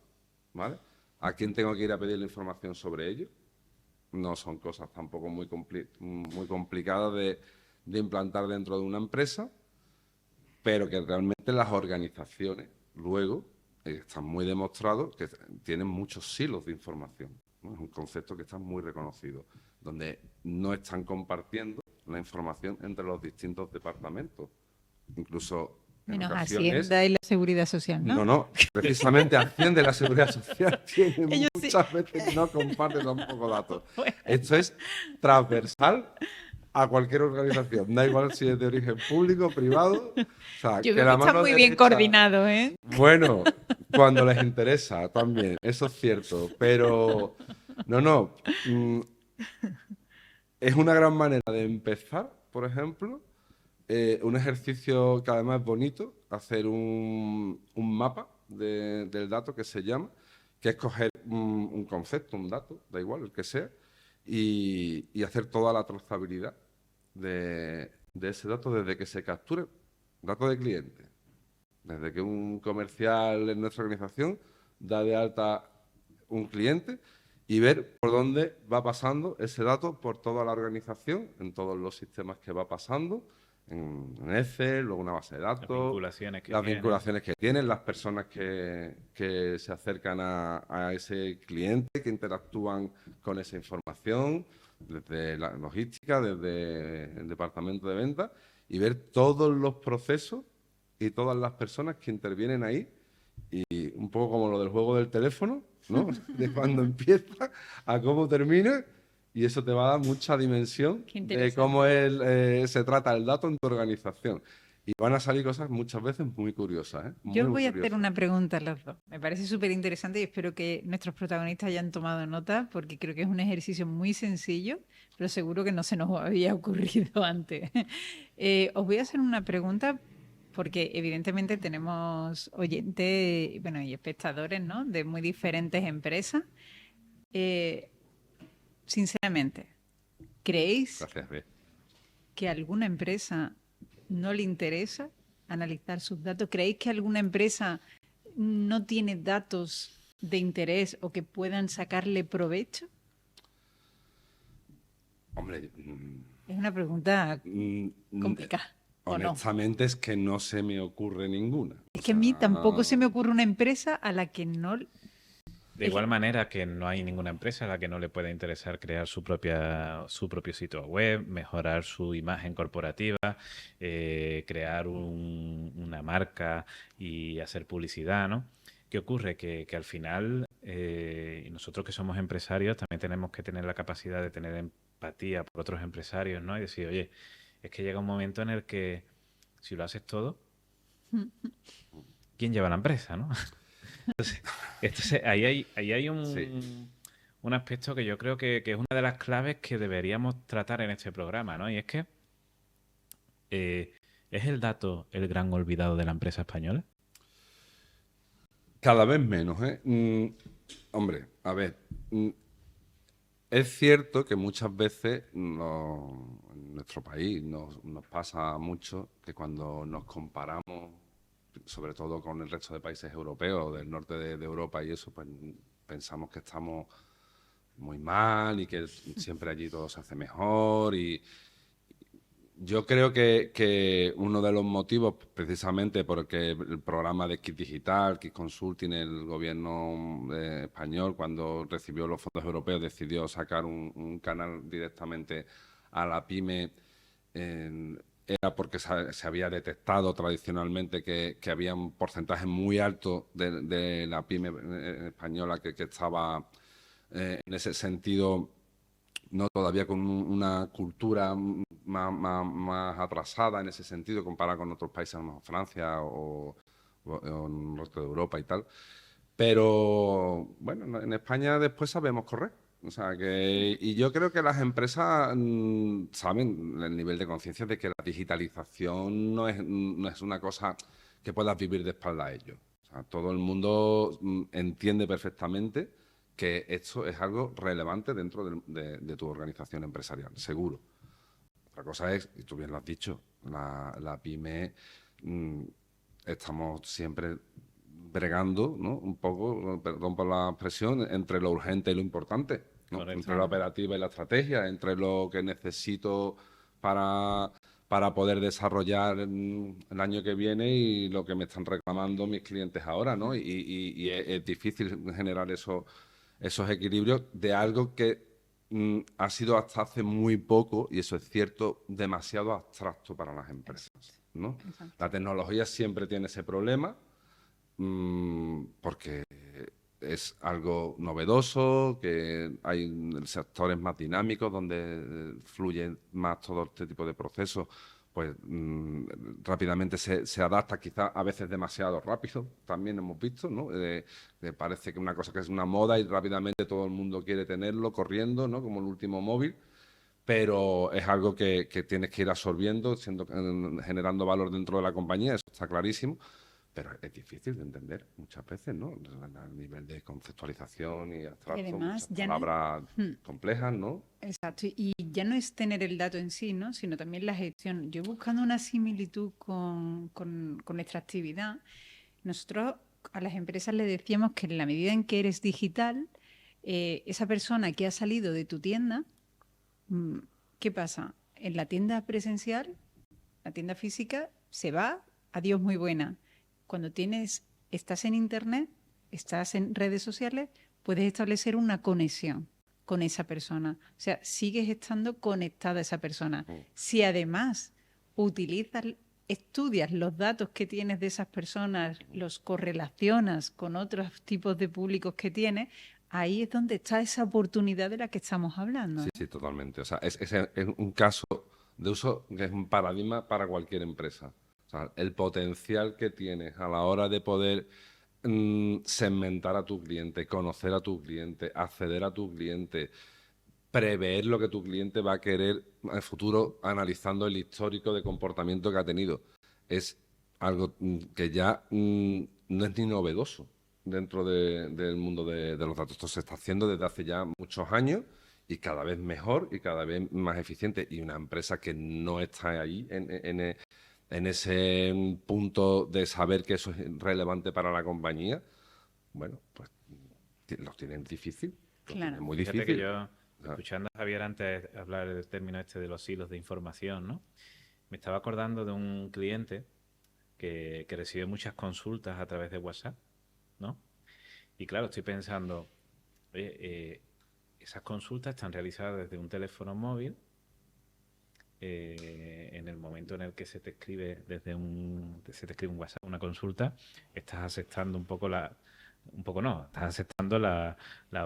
¿Vale? ¿A quién tengo que ir a pedir la información sobre ello? No son cosas tampoco muy complicadas de implantar dentro de una empresa, pero que realmente las organizaciones luego están muy demostrados que tienen muchos silos de información, ¿no? Es un concepto que está muy reconocido, donde no están compartiendo la información entre los distintos departamentos. Incluso en Menos ocasiones, Hacienda y la Seguridad Social, ¿no? no, precisamente Hacienda y la Seguridad Social tienen Ellos sí. muchas veces que no comparten tampoco datos. Bueno. Esto es transversal a cualquier organización, da igual si es de origen público o privado. O sea, Yo que creo la que está mano muy bien derecha- coordinado, ¿eh? Bueno, cuando les interesa también, eso es cierto, pero no, es una gran manera de empezar, por ejemplo, un ejercicio que además es bonito, hacer un mapa del dato que se llama, que es coger un concepto, un dato, da igual, el que sea, y hacer toda la trazabilidad de ese dato desde que se capture, dato de cliente, desde que un comercial en nuestra organización da de alta un cliente y ver por dónde va pasando ese dato por toda la organización, en todos los sistemas que va pasando, en Excel, luego una base de datos, Las vinculaciones que tiene. las personas que se acercan a ese cliente, que interactúan con esa información, desde la logística, desde el departamento de ventas, y ver todos los procesos y todas las personas que intervienen ahí, y un poco como lo del juego del teléfono, ¿no? De cuando empieza a cómo termina, y eso te va a dar mucha dimensión Qué de interesante. cómo se trata el dato en tu organización. Y van a salir cosas muchas veces muy curiosas, ¿eh? Yo Muy voy a hacer curiosas. una pregunta a los dos. Me parece súper interesante y espero que nuestros protagonistas hayan tomado nota porque creo que es un ejercicio muy sencillo, pero seguro que no se nos había ocurrido antes. Os voy a hacer una pregunta porque evidentemente tenemos oyentes, bueno, y espectadores, ¿no?, de muy diferentes empresas. Sinceramente, ¿creéis Gracias, B. que a alguna empresa no le interesa analizar sus datos? ¿Creéis que alguna empresa no tiene datos de interés o que puedan sacarle provecho? Hombre, Es una pregunta complicada, ¿o no? honestamente es que no se me ocurre ninguna. Es que a mí tampoco se me ocurre una empresa a la que no... De igual manera que no hay ninguna empresa a la que no le pueda interesar crear su propio sitio web, mejorar su imagen corporativa, crear una marca y hacer publicidad, ¿no? ¿Qué ocurre? Que al final, y nosotros que somos empresarios también tenemos que tener la capacidad de tener empatía por otros empresarios, ¿no? Y decir, oye, es que llega un momento en el que si lo haces todo, ¿quién lleva la empresa, no? Entonces, ahí hay un aspecto que yo creo que es una de las claves que deberíamos tratar en este programa, ¿no? Y es que ¿es el dato el gran olvidado de la empresa española? Cada vez menos, ¿eh? Hombre, a ver, es cierto que muchas veces en nuestro país nos pasa mucho que cuando nos comparamos, sobre todo con el resto de países europeos, del norte de Europa y eso, pues pensamos que estamos muy mal y que siempre allí todo se hace mejor y Yo creo que uno de los motivos, precisamente porque el programa de Kit Digital, Kit Consulting, el gobierno español, cuando recibió los fondos europeos, decidió sacar un canal directamente a la pyme, era porque se había detectado tradicionalmente que había un porcentaje muy alto de la pyme española que estaba en ese sentido, no todavía con una cultura más atrasada en ese sentido, comparada con otros países, como Francia o en el resto de Europa y tal. Pero bueno, en España después sabemos correr. O sea y yo creo que las empresas saben el nivel de conciencia de que la digitalización no es una cosa que puedas vivir de espalda a ellos. O sea, todo el mundo entiende perfectamente que esto es algo relevante dentro de tu organización empresarial, seguro. Otra cosa es, y tú bien lo has dicho, la pyme, estamos siempre bregando, ¿no? Un poco, perdón por la expresión, entre lo urgente y lo importante, ¿no? Correcto. Entre la operativa y la estrategia, entre lo que necesito para poder desarrollar el año que viene y lo que me están reclamando mis clientes ahora, ¿no? Y es difícil generar esos equilibrios de algo que ha sido hasta hace muy poco, y eso es cierto, demasiado abstracto para las empresas, ¿no? Exacto. La tecnología siempre tiene ese problema porque es algo novedoso, que hay sectores más dinámicos donde fluye más todo este tipo de procesos, pues rápidamente se adapta, quizá a veces demasiado rápido, también hemos visto, ¿no? Parece que una cosa que es una moda y rápidamente todo el mundo quiere tenerlo corriendo, ¿no? Como el último móvil, pero es algo que tienes que ir absorbiendo, generando valor dentro de la compañía, eso está clarísimo. Pero es difícil de entender muchas veces, ¿no? A nivel de conceptualización y abstracto, Y además, muchas ya no- palabras complejas, ¿no? Exacto, y ya no es tener el dato en sí, ¿no? Sino también la gestión. Yo buscando una similitud con nuestra actividad, nosotros a las empresas les decíamos que en la medida en que eres digital, esa persona que ha salido de tu tienda, ¿qué pasa? En la tienda presencial, la tienda física, se va, adiós, muy buena. Cuando estás en internet, estás en redes sociales, puedes establecer una conexión con esa persona. O sea, sigues estando conectada a esa persona. Si además estudias los datos que tienes de esas personas, los correlacionas con otros tipos de públicos que tienes, ahí es donde está esa oportunidad de la que estamos hablando, Sí, ¿no? sí, totalmente. O sea, es un caso de uso que es un paradigma para cualquier empresa. O sea, el potencial que tienes a la hora de poder segmentar a tu cliente, conocer a tu cliente, acceder a tu cliente, prever lo que tu cliente va a querer en el futuro, analizando el histórico de comportamiento que ha tenido. Es algo que ya no es ni novedoso dentro del mundo de los datos. Esto se está haciendo desde hace ya muchos años y cada vez mejor y cada vez más eficiente. Y una empresa que no está ahí en ese punto de saber que eso es relevante para la compañía, bueno, pues lo tienen difícil. Lo Claro. tienen muy Fíjate difícil. que yo, escuchando a Javier antes hablar del término este de los hilos de información, ¿no? Me estaba acordando de un cliente que recibe muchas consultas a través de WhatsApp, ¿no? Y claro, estoy pensando, oye, esas consultas están realizadas desde un teléfono móvil. En el momento en el que se te escribe un WhatsApp, una consulta, estás aceptando estás aceptando la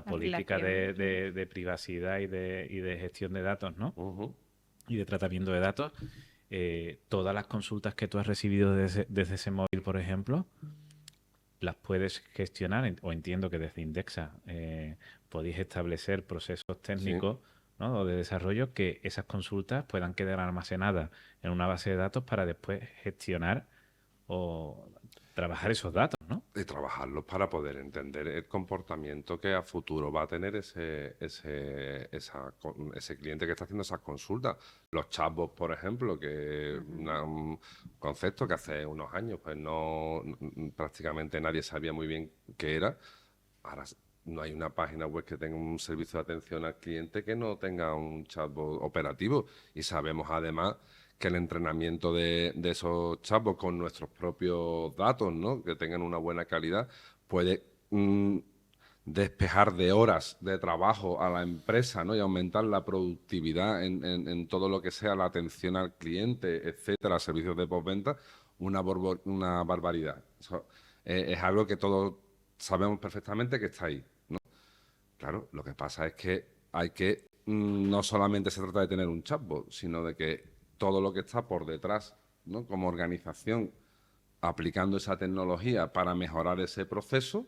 política relación. de privacidad y de gestión de datos, ¿no? Ujú. Y de tratamiento de datos. Todas las consultas que tú has recibido desde ese móvil, por ejemplo, las puedes gestionar, o entiendo que desde Indexa podéis establecer procesos técnicos, ¿no? O de desarrollo, que esas consultas puedan quedar almacenadas en una base de datos para después gestionar o trabajar esos datos, ¿no? Y trabajarlos para poder entender el comportamiento que a futuro va a tener ese cliente que está haciendo esas consultas. Los chatbots, por ejemplo, que un concepto que hace unos años pues prácticamente nadie sabía muy bien qué era. Ahora no hay una página web que tenga un servicio de atención al cliente que no tenga un chatbot operativo. Y sabemos además que el entrenamiento de esos chatbots con nuestros propios datos, ¿no? Que tengan una buena calidad, puede despejar de horas de trabajo a la empresa, ¿no? Y aumentar la productividad en todo lo que sea la atención al cliente, etcétera, servicios de postventa, una barbaridad. Eso, es algo que todos sabemos perfectamente que está ahí, ¿no? Claro, lo que pasa es que hay que, no solamente se trata de tener un chatbot, sino de que todo lo que está por detrás, ¿no? Como organización, aplicando esa tecnología para mejorar ese proceso,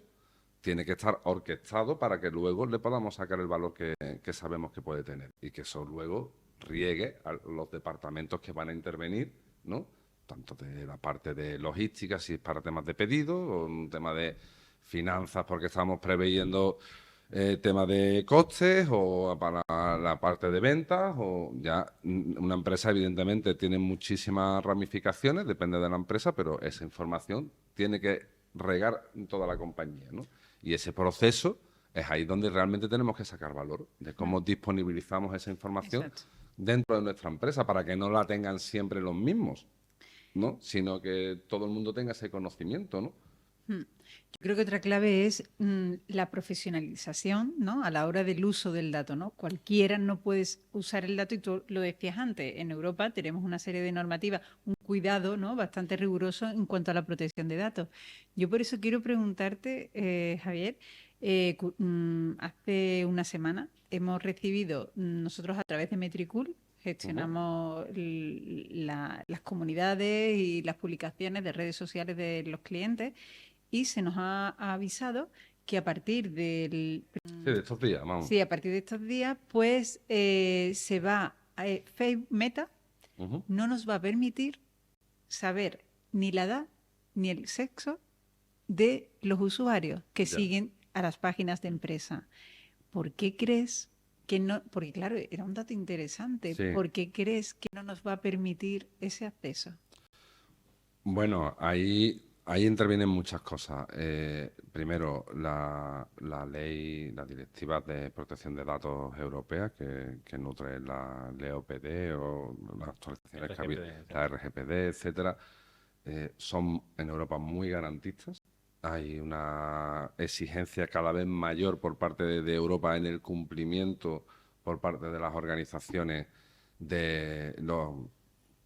tiene que estar orquestado para que luego le podamos sacar el valor que sabemos que puede tener y que eso luego riegue a los departamentos que van a intervenir, ¿no? Tanto de la parte de logística, si es para temas de pedido, o un tema de finanzas porque estamos preveyendo temas de costes, o para la parte de ventas, o ya una empresa evidentemente tiene muchísimas ramificaciones, depende de la empresa, pero esa información tiene que regar en toda la compañía, ¿no? Y ese proceso es ahí donde realmente tenemos que sacar valor, de cómo disponibilizamos esa información Exacto. dentro de nuestra empresa para que no la tengan siempre los mismos, ¿no? Sino que todo el mundo tenga ese conocimiento, ¿no? Yo creo que otra clave es la profesionalización, ¿no? A la hora del uso del dato, ¿no? Cualquiera no puedes usar el dato y tú lo decías antes. En Europa tenemos una serie de normativas, un cuidado, ¿no? Bastante riguroso en cuanto a la protección de datos. Yo por eso quiero preguntarte, Javier, hace una semana hemos recibido nosotros a través de Metricool, gestionamos las comunidades y las publicaciones de redes sociales de los clientes y se nos ha avisado que a partir del Sí, de estos días, vamos. sí, a partir de estos días, pues se va Facebook Meta Ujú. no nos va a permitir saber ni la edad ni el sexo de los usuarios que Ya. siguen a las páginas de empresa. ¿Por qué crees que no? Porque claro, era un dato interesante. Sí. ¿Por qué crees que no nos va a permitir ese acceso? Bueno, ahí intervienen muchas cosas. Primero, la ley, las directivas de protección de datos europeas que nutre la LEOPD o las actualizaciones que ha habido, RGPD, la RGPD, etcétera, son en Europa muy garantistas. Hay una exigencia cada vez mayor por parte de Europa en el cumplimiento por parte de las organizaciones de los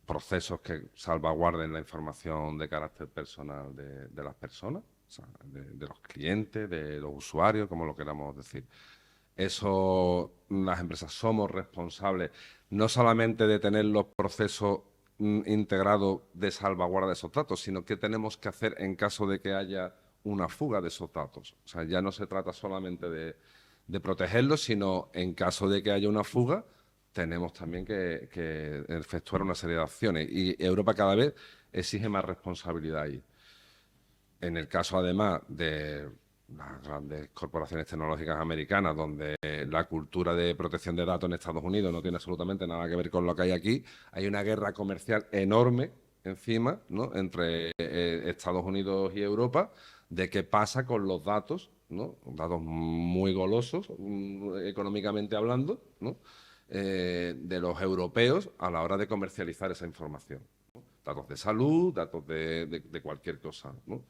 procesos que salvaguarden la información de carácter personal de las personas, o sea, de los clientes, de los usuarios, como lo queramos decir. Eso, las empresas somos responsables no solamente de tener los procesos integrados de salvaguarda de esos datos, sino que tenemos que hacer en caso de que haya una fuga de esos datos. O sea, ya no se trata solamente de protegerlos, sino en caso de que haya una fuga, tenemos también que efectuar una serie de acciones. Y Europa cada vez exige más responsabilidad ahí. En el caso, además, de las grandes corporaciones tecnológicas americanas, donde la cultura de protección de datos en Estados Unidos no tiene absolutamente nada que ver con lo que hay aquí, hay una guerra comercial enorme encima, ¿no?, entre Estados Unidos y Europa, de qué pasa con los datos, ¿no?, datos muy golosos, económicamente hablando, ¿no?, de los europeos a la hora de comercializar esa información, ¿no? Datos de salud, datos de cualquier cosa, ¿no?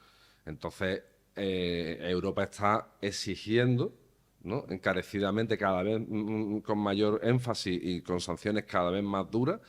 Entonces, Europa está exigiendo, ¿no?, encarecidamente, cada vez con mayor énfasis y con sanciones cada vez más duras,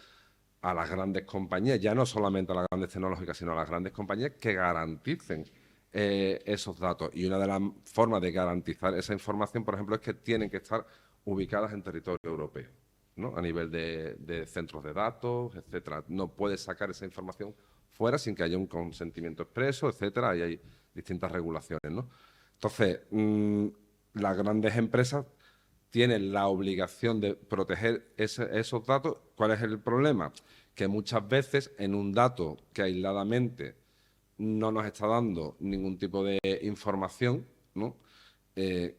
a las grandes compañías, ya no solamente a las grandes tecnológicas, sino a las grandes compañías que garanticen esos datos. Y una de las formas de garantizar esa información, por ejemplo, es que tienen que estar ubicadas en territorio europeo, ¿no?, a nivel de centros de datos, etcétera. No puedes sacar esa información fuera sin que haya un consentimiento expreso, etcétera. Y hay distintas regulaciones, ¿no? Entonces, las grandes empresas tienen la obligación de proteger esos datos. ¿Cuál es el problema? Que muchas veces en un dato que aisladamente no nos está dando ningún tipo de información, ¿no?,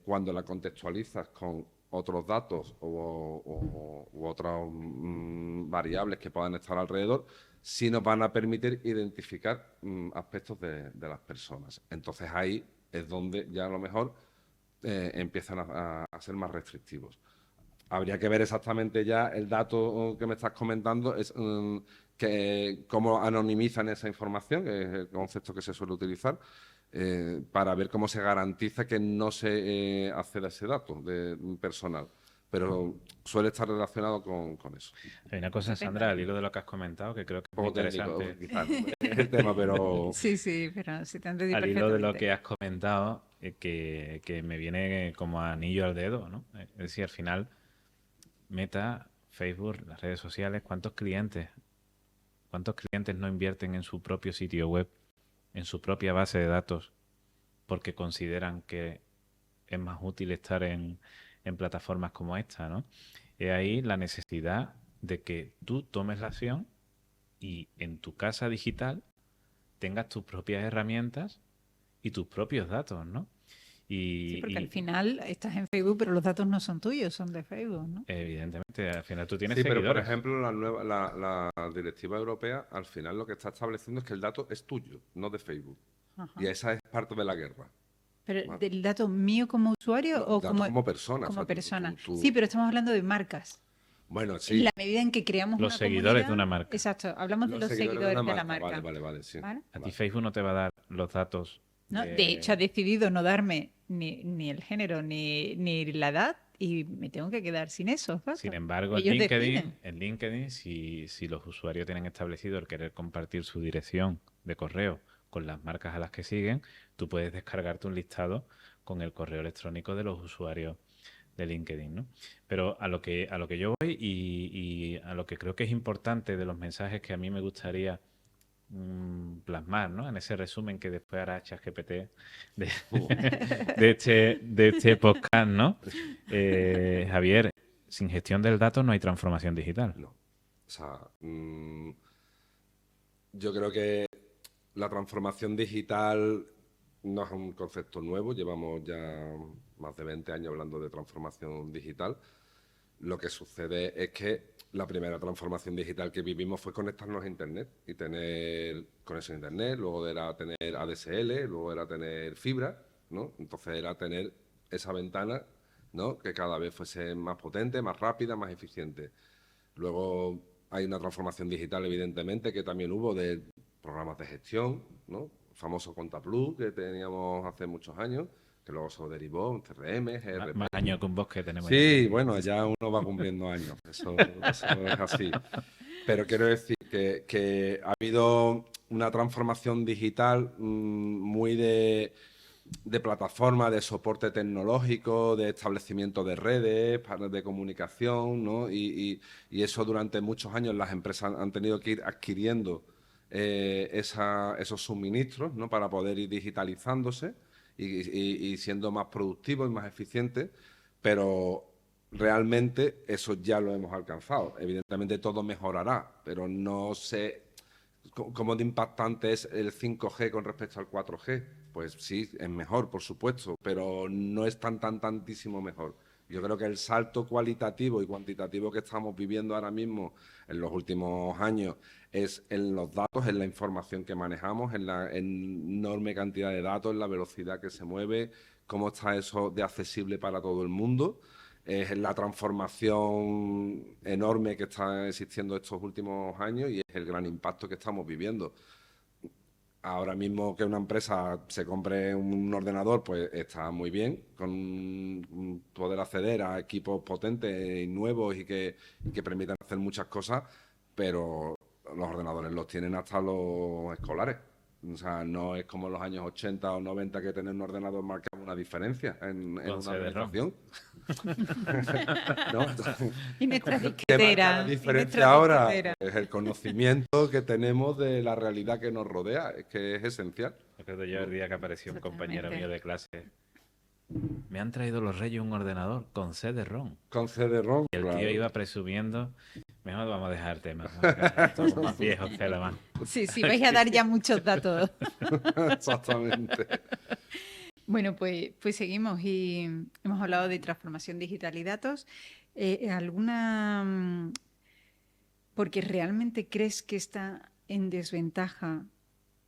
cuando la contextualizas con otros datos u otras variables que puedan estar alrededor, sí nos van a permitir identificar aspectos de las personas. Entonces ahí es donde ya a lo mejor empiezan a ser más restrictivos. Habría que ver exactamente ya el dato que me estás comentando, es cómo anonimizan esa información, que es el concepto que se suele utilizar, para ver cómo se garantiza que no se acceda a ese dato personal. Pero suele estar relacionado con eso. Hay una cosa, Sandra, al hilo de lo que has comentado, que creo que es Un muy poco técnico, interesante. quizás, ¿no? Es el tema, pero Sí, pero sí te entendí Al hilo de lo perfectamente. que has comentado, que me viene como anillo al dedo, ¿no? Es decir, al final, Meta, Facebook, las redes sociales, ¿cuántos clientes no invierten en su propio sitio web, en su propia base de datos, porque consideran que es más útil estar en plataformas como esta, ¿no? Es ahí la necesidad de que tú tomes la acción y en tu casa digital tengas tus propias herramientas y tus propios datos, ¿no? Sí, porque al Y final estás en Facebook, pero los datos no son tuyos, son de Facebook, ¿no? evidentemente, al final tú tienes sí, pero por seguidores. ejemplo, la directiva europea al final lo que está estableciendo es que el dato es tuyo, no de Facebook. Ajá. Y esa es parte de la guerra. Pero Vale. ¿del dato mío como usuario No, o dato como persona. como O sea, persona? tú- Sí, pero estamos hablando de marcas. Bueno, En sí, la medida en que creamos Los una seguidores de comunidad- una marca. Exacto, hablamos de los los seguidores seguidores de la marca. marca. Vale, sí. ¿Vale? A ti Vale. Facebook no te va a dar los datos ¿No? De hecho, ha decidido no darme ni el género ni la edad y me tengo que quedar sin eso. datos. Sin embargo, Ellos deciden. en LinkedIn, si los usuarios tienen establecido el querer compartir su dirección de correo con las marcas a las que siguen, tú puedes descargarte un listado con el correo electrónico de los usuarios de LinkedIn, ¿no? Pero a lo que yo voy y a lo que creo que es importante de los mensajes que a mí me gustaría plasmar, ¿no? En ese resumen que después hará ChatGPT de, de este podcast, ¿no? Javier, sin gestión del dato no hay transformación digital. No. O sea, yo creo que la transformación digital no es un concepto nuevo, llevamos ya más de 20 años hablando de transformación digital. Lo que sucede es que la primera transformación digital que vivimos fue conectarnos a Internet y tener conexión a Internet, luego era tener ADSL, luego era tener fibra, ¿no? Entonces era tener esa ventana, ¿no? Que cada vez fuese más potente, más rápida, más eficiente. Luego hay una transformación digital, evidentemente, que también hubo de programas de gestión, ¿no? El famoso ContaPlus que teníamos hace muchos años, que luego se derivó en CRM, GRP. Más años que un bosque tenemos. Sí, bueno, ya uno va cumpliendo años, eso es así. Pero quiero decir que ha habido una transformación digital muy de plataforma, de soporte tecnológico, de establecimiento de redes, de comunicación, ¿no? Y eso durante muchos años las empresas han tenido que ir adquiriendo esos suministros, ¿no? Para poder ir digitalizándose y siendo más productivos y más eficientes, pero realmente eso ya lo hemos alcanzado. Evidentemente todo mejorará, pero no sé cómo de impactante es el 5G con respecto al 4G. Pues sí, es mejor, por supuesto, pero no es tantísimo mejor. Yo creo que el salto cualitativo y cuantitativo que estamos viviendo ahora mismo en los últimos años es en los datos, en la información que manejamos, en la enorme cantidad de datos, en la velocidad que se mueve, cómo está eso de accesible para todo el mundo. Es la transformación enorme que está existiendo estos últimos años y es el gran impacto que estamos viviendo. Ahora mismo que una empresa se compre un ordenador, pues está muy bien, con poder acceder a equipos potentes y nuevos y que permitan hacer muchas cosas, pero los ordenadores los tienen hasta los escolares. O sea, no es como en los años 80 o 90 que tener un ordenador marcaba una diferencia en una organización. ¿No? Entonces, Y nuestra ¿qué marca disquetera. la y diferencia nuestra ahora? disquetera. Es el conocimiento que tenemos de la realidad que nos rodea, es que es esencial. Recuerdo yo el día que apareció un compañero Totalmente. mío de clase. Me han traído los reyes un ordenador con CD-ROM. Con CD-ROM, Y el claro. tío iba presumiendo. Mejor vamos a dejar el tema. ¿No? Estamos más viejos que la mano. Sí, vais a dar ya muchos datos. Exactamente. Bueno, pues seguimos y hemos hablado de transformación digital y datos. ¿Alguna... porque realmente crees que está en desventaja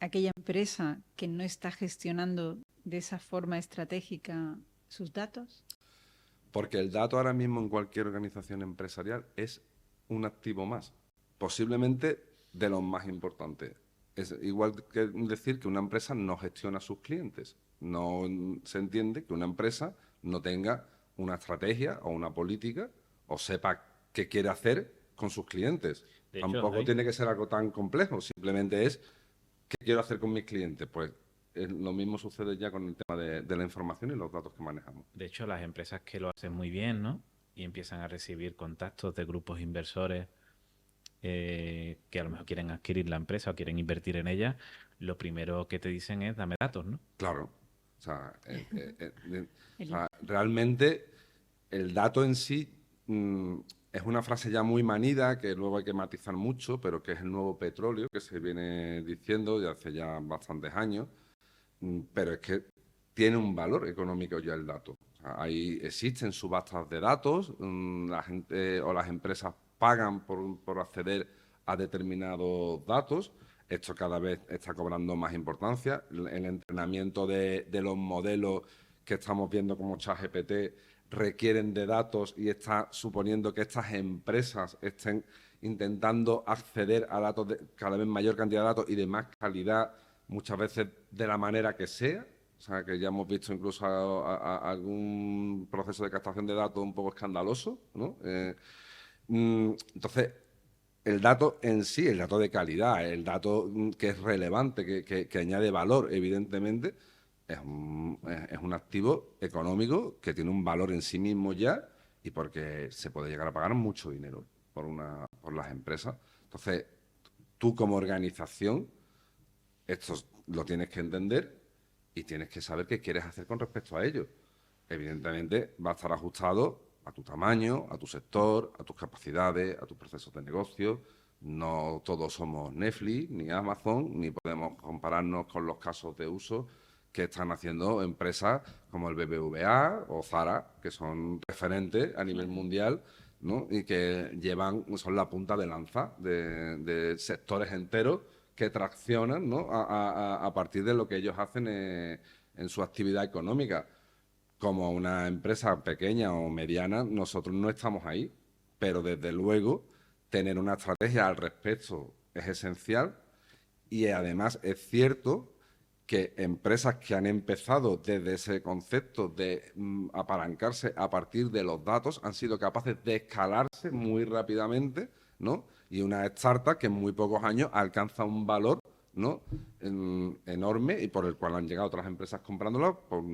aquella empresa que no está gestionando de esa forma estratégica sus datos? Porque el dato ahora mismo en cualquier organización empresarial es un activo más. Posiblemente de los más importantes. Es igual que decir que una empresa no gestiona a sus clientes. No se entiende que una empresa no tenga una estrategia o una política o sepa qué quiere hacer con sus clientes. De hecho, Tampoco Javi, tiene que ser algo tan complejo, simplemente es ¿qué quiero hacer con mis clientes? Pues lo mismo sucede ya con el tema de la información y los datos que manejamos. de hecho, las empresas que lo hacen muy bien, ¿no? Y empiezan a recibir contactos de grupos inversores que a lo mejor quieren adquirir la empresa o quieren invertir en ella, lo primero que te dicen es dame datos, ¿no? Claro. O sea, o sea, realmente el dato en sí es una frase ya muy manida que luego hay que matizar mucho, pero que es el nuevo petróleo que se viene diciendo de hace ya bastantes años. Pero es que tiene un valor económico ya el dato. O sea, ahí existen subastas de datos, la gente o las empresas pagan por acceder a determinados datos. Esto cada vez está cobrando más importancia. El entrenamiento de los modelos que estamos viendo como ChatGPT requieren de datos y está suponiendo que estas empresas estén intentando acceder a datos de cada vez mayor cantidad de datos y de más calidad, muchas veces de la manera que sea. O sea, que ya hemos visto incluso algún proceso de captación de datos un poco escandaloso, ¿no? Entonces, el dato en sí, el dato de calidad, el dato que es relevante, que añade valor, evidentemente, es un activo económico que tiene un valor en sí mismo ya y porque se puede llegar a pagar mucho dinero por las empresas. Entonces, tú como organización, esto lo tienes que entender y tienes que saber qué quieres hacer con respecto a ello. Evidentemente, va a estar ajustado a tu tamaño, a tu sector, a tus capacidades, a tus procesos de negocio. No todos somos Netflix, ni Amazon, ni podemos compararnos con los casos de uso que están haciendo empresas como el BBVA o Zara, que son referentes a nivel mundial, ¿no? Y que son la punta de lanza de sectores enteros que traccionan, ¿no? a partir de lo que ellos hacen en su actividad económica. Como una empresa pequeña o mediana, nosotros no estamos ahí, pero desde luego tener una estrategia al respecto es esencial y además es cierto que empresas que han empezado desde ese concepto de apalancarse a partir de los datos han sido capaces de escalarse muy rápidamente, ¿no? Y una startup que en muy pocos años alcanza un valor, ¿no? Enorme y por el cual han llegado otras empresas comprándola por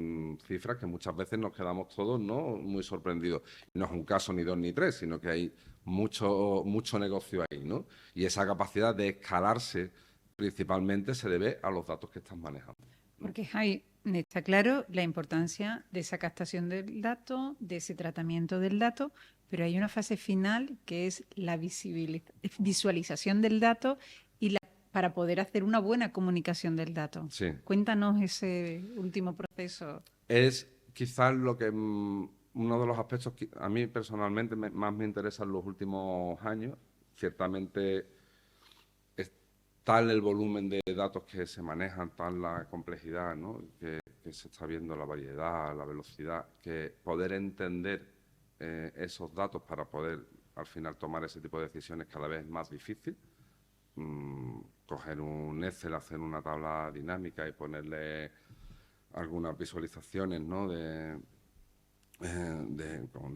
cifras que muchas veces nos quedamos todos, ¿no? Muy sorprendidos. No es un caso ni dos ni tres, sino que hay mucho negocio ahí, ¿no? Y esa capacidad de escalarse principalmente se debe a los datos que estás manejando. Porque, Javi, está claro la importancia de esa captación del dato, de ese tratamiento del dato, pero hay una fase final que es la visualización del dato y para poder hacer una buena comunicación del dato. Sí. Cuéntanos ese último proceso. Es quizás lo que uno de los aspectos que a mí personalmente más me interesa en los últimos años. Ciertamente es tal el volumen de datos que se manejan, tal la complejidad, ¿no? que se está viendo, la variedad, la velocidad, que poder entender esos datos para poder al final tomar ese tipo de decisiones cada vez es más difícil. Coger un Excel, hacer una tabla dinámica y ponerle algunas visualizaciones, ¿no? de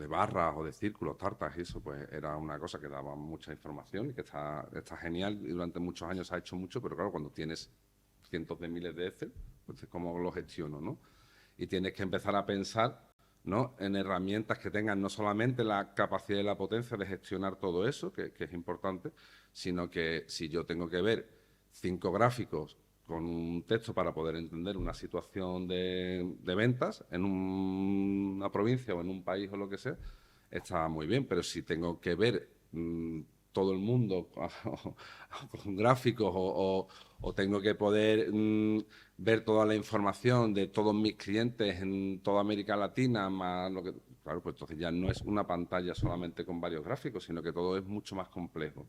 barras o de círculos, tartas, y eso pues era una cosa que daba mucha información y que está genial y durante muchos años se ha hecho mucho, pero claro, cuando tienes cientos de miles de Excel, pues ¿cómo lo gestiono, no? Y tienes que empezar a pensar, ¿no? En herramientas que tengan no solamente la capacidad y la potencia de gestionar todo eso, que es importante, sino que si yo tengo que ver 5 gráficos con un texto para poder entender una situación de ventas en una provincia o en un país o lo que sea, está muy bien, pero si tengo que ver todo el mundo con gráficos o tengo que poder ver toda la información de todos mis clientes en toda América Latina, más lo que, claro, pues entonces ya no es una pantalla solamente con varios gráficos, sino que todo es mucho más complejo.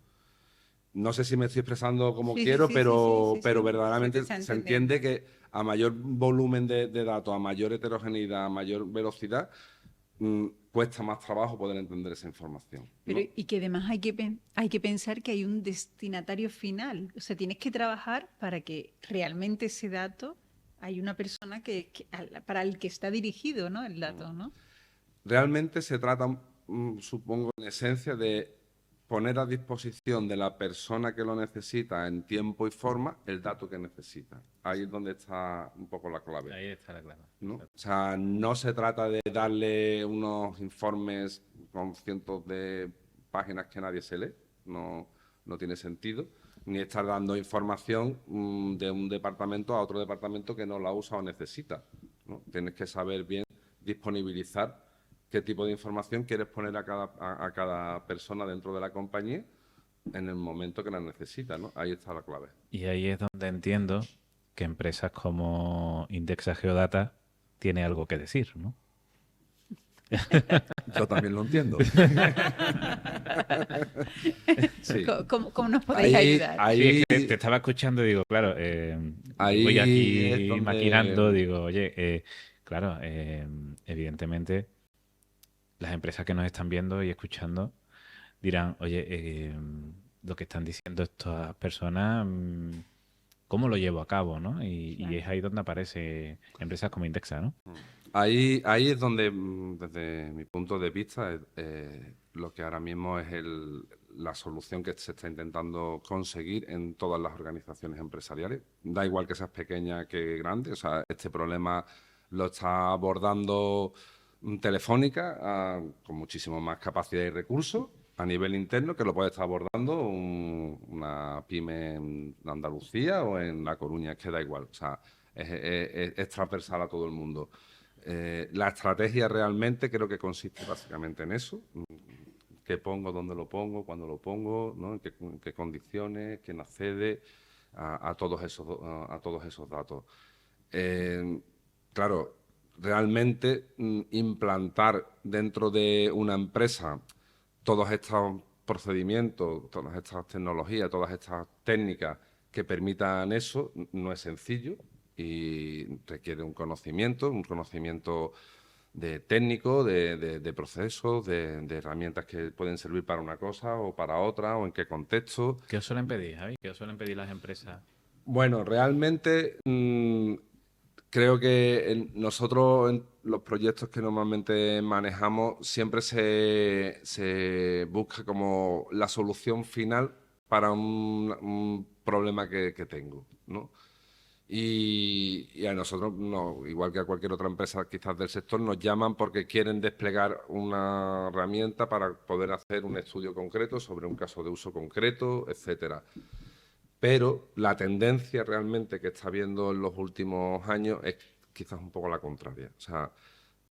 No sé si me estoy expresando como quiero, pero verdaderamente se entiende que a mayor volumen de datos, a mayor heterogeneidad, a mayor velocidad, cuesta más trabajo poder entender esa información, ¿no? Pero, y que además hay que pensar que hay un destinatario final. O sea, tienes que trabajar para que realmente ese dato hay una persona para el que está dirigido, ¿no? El dato, ¿no? Realmente se trata, supongo, en esencia, de poner a disposición de la persona que lo necesita en tiempo y forma el dato que necesita. Ahí es donde está un poco la clave, Ahí está la clave. ¿no? O sea, no se trata de darle unos informes con cientos de páginas que nadie se lee, no tiene sentido, ni estar dando información de un departamento a otro departamento que no la usa o necesita, ¿no? Tienes que saber bien disponibilizar qué tipo de información quieres poner a cada persona dentro de la compañía en el momento que la necesita, ¿no? Ahí está la clave. Y ahí es donde entiendo que empresas como Indexa Geodata tiene algo que decir, ¿no? Yo también lo entiendo. Sí. ¿Cómo nos podéis ayudar? Sí, es que te estaba escuchando y digo, claro, ahí voy aquí es donde- maquinando, digo, oye, claro, evidentemente las empresas que nos están viendo y escuchando dirán, oye, lo que están diciendo estas personas, ¿cómo lo llevo a cabo, no? Y Claro. es ahí donde aparece empresas como Indexa, ¿no? Ahí es donde, desde mi punto de vista, lo que ahora mismo es la solución que se está intentando conseguir en todas las organizaciones empresariales. Da igual que seas pequeña que grande, o sea, este problema lo está abordando Telefónica con muchísimo más capacidad y recursos a nivel interno que lo puede estar abordando una pyme en Andalucía o en La Coruña, es que da igual, o sea, es transversal a todo el mundo. La estrategia realmente creo que consiste básicamente en eso. ¿Qué pongo, dónde lo pongo, cuándo lo pongo, ¿no? En qué condiciones, quién accede a todos esos datos? Claro, realmente implantar dentro de una empresa todos estos procedimientos, todas estas tecnologías, todas estas técnicas que permitan eso no es sencillo y requiere un conocimiento de técnico, de procesos, de herramientas que pueden servir para una cosa o para otra, o en qué contexto. ¿Qué os suelen pedir, Javi? ¿Qué os suelen pedir las empresas? Bueno, realmente creo que nosotros en los proyectos que normalmente manejamos siempre se busca como la solución final para un problema que tengo, ¿no? Y a nosotros, no, igual que a cualquier otra empresa quizás del sector, nos llaman porque quieren desplegar una herramienta para poder hacer un estudio concreto sobre un caso de uso concreto, etcétera. Pero la tendencia realmente que está habiendo en los últimos años es quizás un poco la contraria. O sea,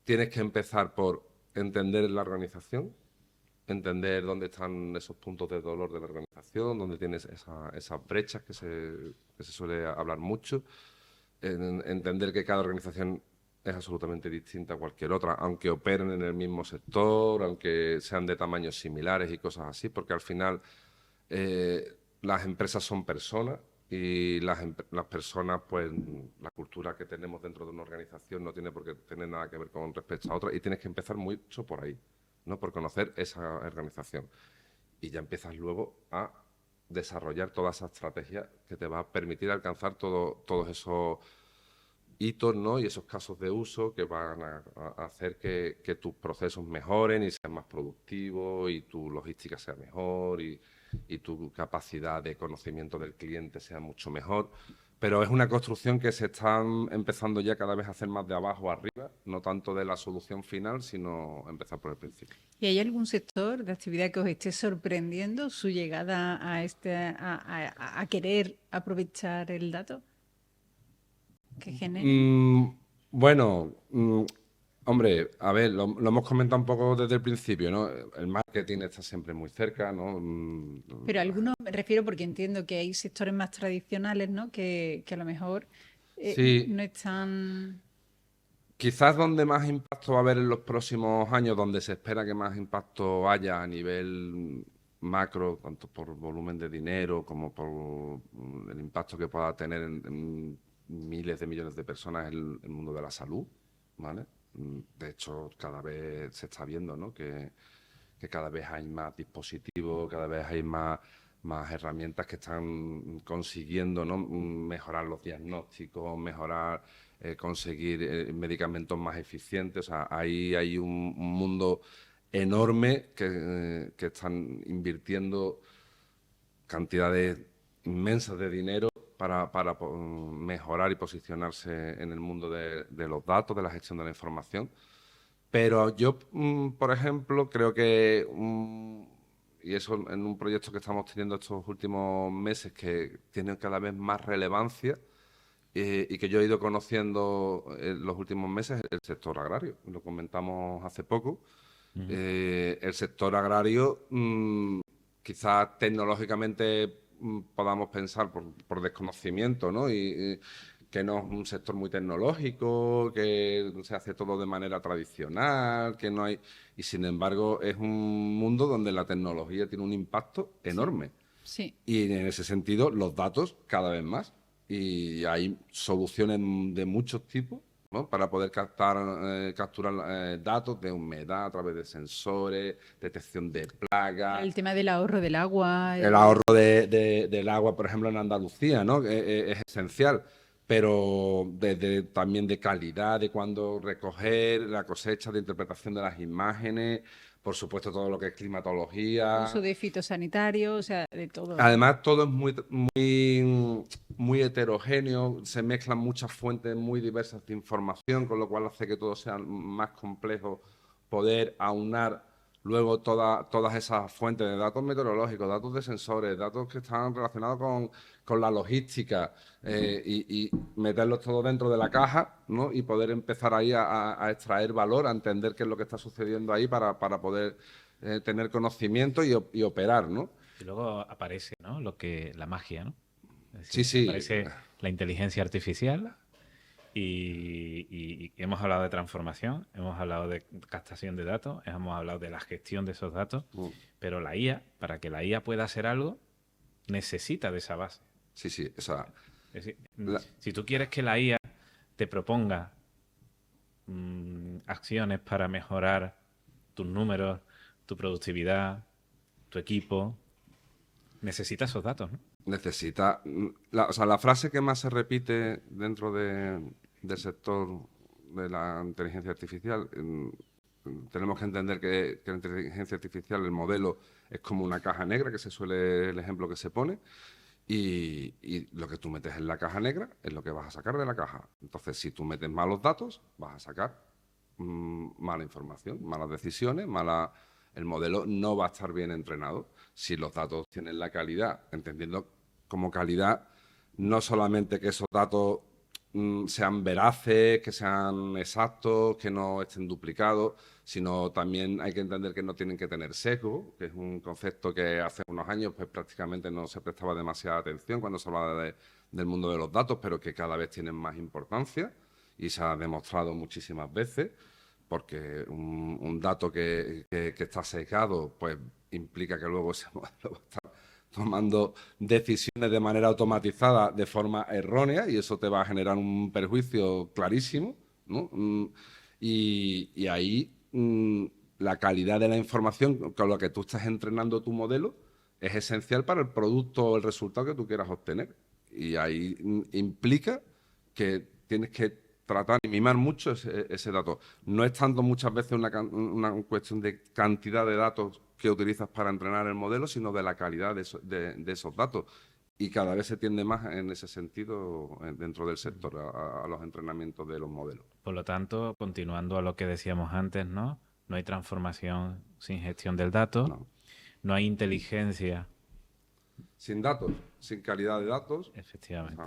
tienes que empezar por entender la organización, entender dónde están esos puntos de dolor de la organización, dónde tienes esas brechas que se suele hablar mucho, entender que cada organización es absolutamente distinta a cualquier otra, aunque operen en el mismo sector, aunque sean de tamaños similares y cosas así, porque al final las empresas son personas y las personas, pues la cultura que tenemos dentro de una organización no tiene por qué tener nada que ver con respecto a otra y tienes que empezar mucho por ahí, ¿no? Por conocer esa organización. Y ya empiezas luego a desarrollar toda esa estrategia que te va a permitir alcanzar todos esos hitos, ¿no? Y esos casos de uso que van a hacer que tus procesos mejoren y sean más productivos y tu logística sea mejor y tu capacidad de conocimiento del cliente sea mucho mejor. Pero es una construcción que se está empezando ya cada vez a hacer más de abajo arriba, no tanto de la solución final, sino empezar por el principio. ¿Y hay algún sector de actividad que os esté sorprendiendo su llegada a querer aprovechar el dato que genera? Bueno, hombre, a ver, lo hemos comentado un poco desde el principio, ¿no? El marketing está siempre muy cerca, ¿no? Pero algunos me refiero porque entiendo que hay sectores más tradicionales, ¿no? Que a lo mejor Sí. no están... Quizás donde más impacto va a haber en los próximos años, donde se espera que más impacto haya a nivel macro, tanto por volumen de dinero como por el impacto que pueda tener en miles de millones de personas el mundo de la salud, ¿vale? De hecho, cada vez se está viendo, ¿no? Que cada vez hay más dispositivos, cada vez hay más herramientas que están consiguiendo, ¿no? Mejorar los diagnósticos, mejorar, conseguir medicamentos más eficientes. O sea, ahí hay un mundo enorme que están invirtiendo cantidades inmensas de dinero para mejorar y posicionarse en el mundo de los datos, de la gestión de la información. Pero yo, por ejemplo, creo que, y eso en un proyecto que estamos teniendo estos últimos meses, que tiene cada vez más relevancia y que yo he ido conociendo en los últimos meses, el sector agrario. Lo comentamos hace poco. El sector agrario, quizás tecnológicamente podamos pensar por desconocimiento, ¿no? Y que no es un sector muy tecnológico, que se hace todo de manera tradicional, que no hay... Y sin embargo es un mundo donde la tecnología tiene un impacto enorme. Sí. Y en ese sentido los datos cada vez más. Y hay soluciones de muchos tipos, ¿no? Para poder capturar datos de humedad a través de sensores, detección de plagas. El tema del ahorro del agua. El ahorro del agua, por ejemplo, en Andalucía, ¿no? Es esencial, pero también de calidad, de cuándo recoger, la cosecha, de interpretación de las imágenes, por supuesto todo lo que es climatología. Uso de fitosanitarios, o sea, de todo. Además, todo es muy heterogéneo, se mezclan muchas fuentes muy diversas de información, con lo cual hace que todo sea más complejo poder aunar luego todas esas fuentes de datos meteorológicos, datos de sensores, datos que están relacionados con la logística y meterlos todos dentro de la caja, ¿no? Y poder empezar ahí a extraer valor, a entender qué es lo que está sucediendo ahí para poder tener conocimiento y operar, ¿no? Y luego aparece, ¿no? La magia, ¿no? Es Sí, decir, sí. aparece la inteligencia artificial y hemos hablado de transformación, hemos hablado de captación de datos, hemos hablado de la gestión de esos datos, pero la IA, para que la IA pueda hacer algo, necesita de esa base. Sí, sí, o sea, Es decir, si tú quieres que la IA te proponga acciones para mejorar tus números, tu productividad, tu equipo, necesita esos datos, ¿no? necesita... o sea, la frase que más se repite dentro del sector de la inteligencia artificial, tenemos que entender que la inteligencia artificial, el modelo, es como una caja negra, que se suele el ejemplo que se pone, y lo que tú metes en la caja negra es lo que vas a sacar de la caja. Entonces, si tú metes malos datos, vas a sacar mala información, malas decisiones, el modelo no va a estar bien entrenado. Si los datos tienen la calidad, entendiendo como calidad no solamente que esos datos sean veraces, que sean exactos, que no estén duplicados, sino también hay que entender que no tienen que tener sesgo, que es un concepto que hace unos años pues prácticamente no se prestaba demasiada atención cuando se hablaba del mundo de los datos, pero que cada vez tienen más importancia y se ha demostrado muchísimas veces, porque un dato que está sesgado pues implica que luego ese modelo va a estar tomando decisiones de manera automatizada de forma errónea y eso te va a generar un perjuicio clarísimo, ¿no? Y ahí la calidad de la información con la que tú estás entrenando tu modelo es esencial para el producto o el resultado que tú quieras obtener. Y ahí implica que tienes que tratar y mimar mucho ese dato. No es tanto muchas veces una cuestión de cantidad de datos que utilizas para entrenar el modelo, sino de la calidad de esos datos. Y cada vez se tiende más en ese sentido dentro del sector a los entrenamientos de los modelos. Por lo tanto, continuando a lo que decíamos antes, ¿no? No hay transformación sin gestión del dato, no hay inteligencia. Sin datos, sin calidad de datos, Efectivamente.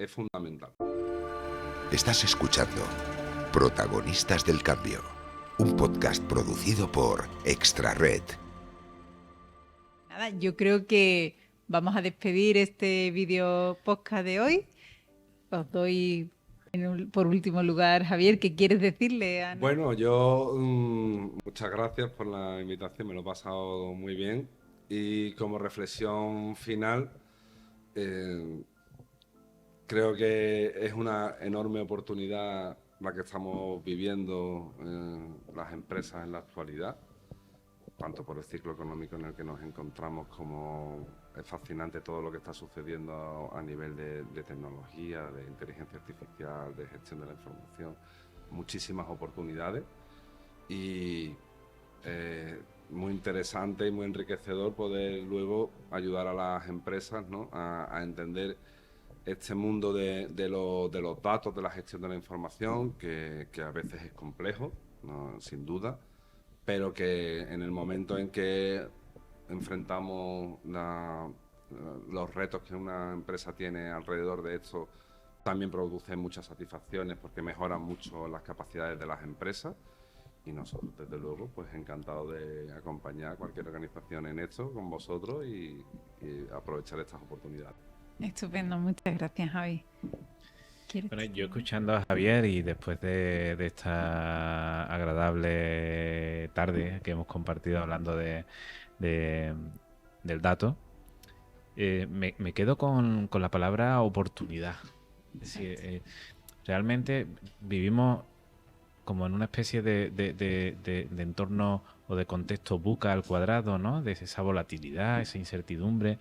es fundamental. Estás escuchando Protagonistas del Cambio, un podcast producido por Extra Red. Nada, yo creo que vamos a despedir este vídeo podcast de hoy. Os doy por último lugar, Javier, ¿qué quieres decirle a Ana? Bueno, yo muchas gracias por la invitación, me lo he pasado muy bien. Y como reflexión final, creo que es una enorme oportunidad la que estamos viviendo las empresas en la actualidad, tanto por el ciclo económico en el que nos encontramos, como es fascinante todo lo que está sucediendo a nivel de tecnología, de inteligencia artificial, de gestión de la información, muchísimas oportunidades y muy interesante y muy enriquecedor poder luego ayudar a las empresas, ¿no?, a entender este mundo de los datos, de la gestión de la información, que a veces es complejo, ¿no?, sin duda, pero que en el momento en que enfrentamos los retos que una empresa tiene alrededor de esto, también produce muchas satisfacciones porque mejoran mucho las capacidades de las empresas. Y nosotros, desde luego, pues encantados de acompañar a cualquier organización en esto con vosotros y aprovechar estas oportunidades. Estupendo, muchas gracias, Javi. Bueno, yo escuchando a Javier y después de esta agradable tarde que hemos compartido hablando del dato, me quedo con la palabra oportunidad. Es decir, realmente vivimos como en una especie de entorno o de contexto VUCA al cuadrado, ¿no? De esa volatilidad, esa incertidumbre.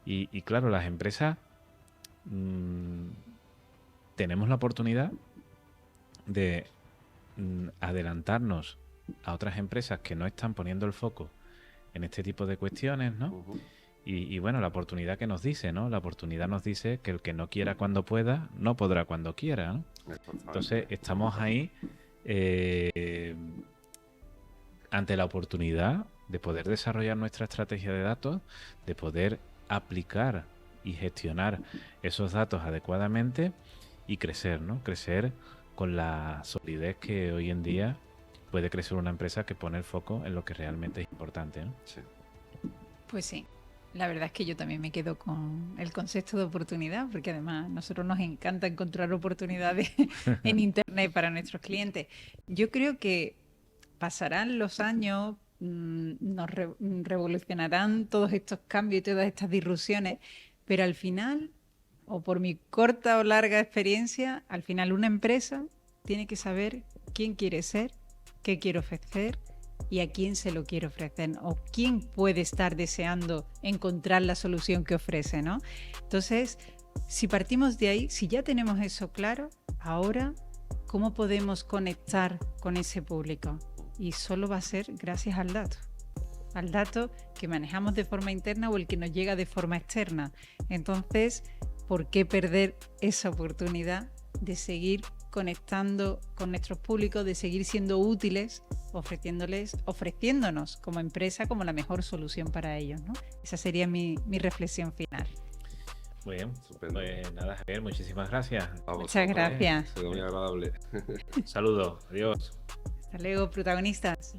Y claro, las empresas tenemos la oportunidad de adelantarnos a otras empresas que no están poniendo el foco en este tipo de cuestiones, ¿no? Uh-huh. Y bueno, la oportunidad que nos dice, ¿no? La oportunidad nos dice que el que no quiera cuando pueda, no podrá cuando quiera, ¿no? Entonces estamos ahí ante la oportunidad de poder desarrollar nuestra estrategia de datos, de poder aplicar y gestionar esos datos adecuadamente y crecer, ¿no? Crecer con la solidez que hoy en día puede crecer una empresa que pone el foco en lo que realmente es importante, ¿no? Sí. Pues sí, la verdad es que yo también me quedo con el concepto de oportunidad, porque además a nosotros nos encanta encontrar oportunidades en Internet para nuestros clientes. Yo creo que pasarán los años, nos revolucionarán todos estos cambios y todas estas disrupciones, pero al final, o por mi corta o larga experiencia, al final una empresa tiene que saber quién quiere ser, qué quiere ofrecer y a quién se lo quiere ofrecer, o quién puede estar deseando encontrar la solución que ofrece, ¿no? Entonces, si partimos de ahí, si ya tenemos eso claro, ahora, ¿cómo podemos conectar con ese público? Y solo va a ser gracias al dato que manejamos de forma interna o el que nos llega de forma externa. Entonces, ¿por qué perder esa oportunidad de seguir conectando con nuestros públicos, de seguir siendo útiles, ofreciéndonos como empresa como la mejor solución para ellos, ¿no? Esa sería mi reflexión final. Muy bien, Estupendo. pues nada, Javier, muchísimas gracias. Muchas gracias. Ha sido muy agradable. Un saludo, adiós. Hasta luego, protagonistas.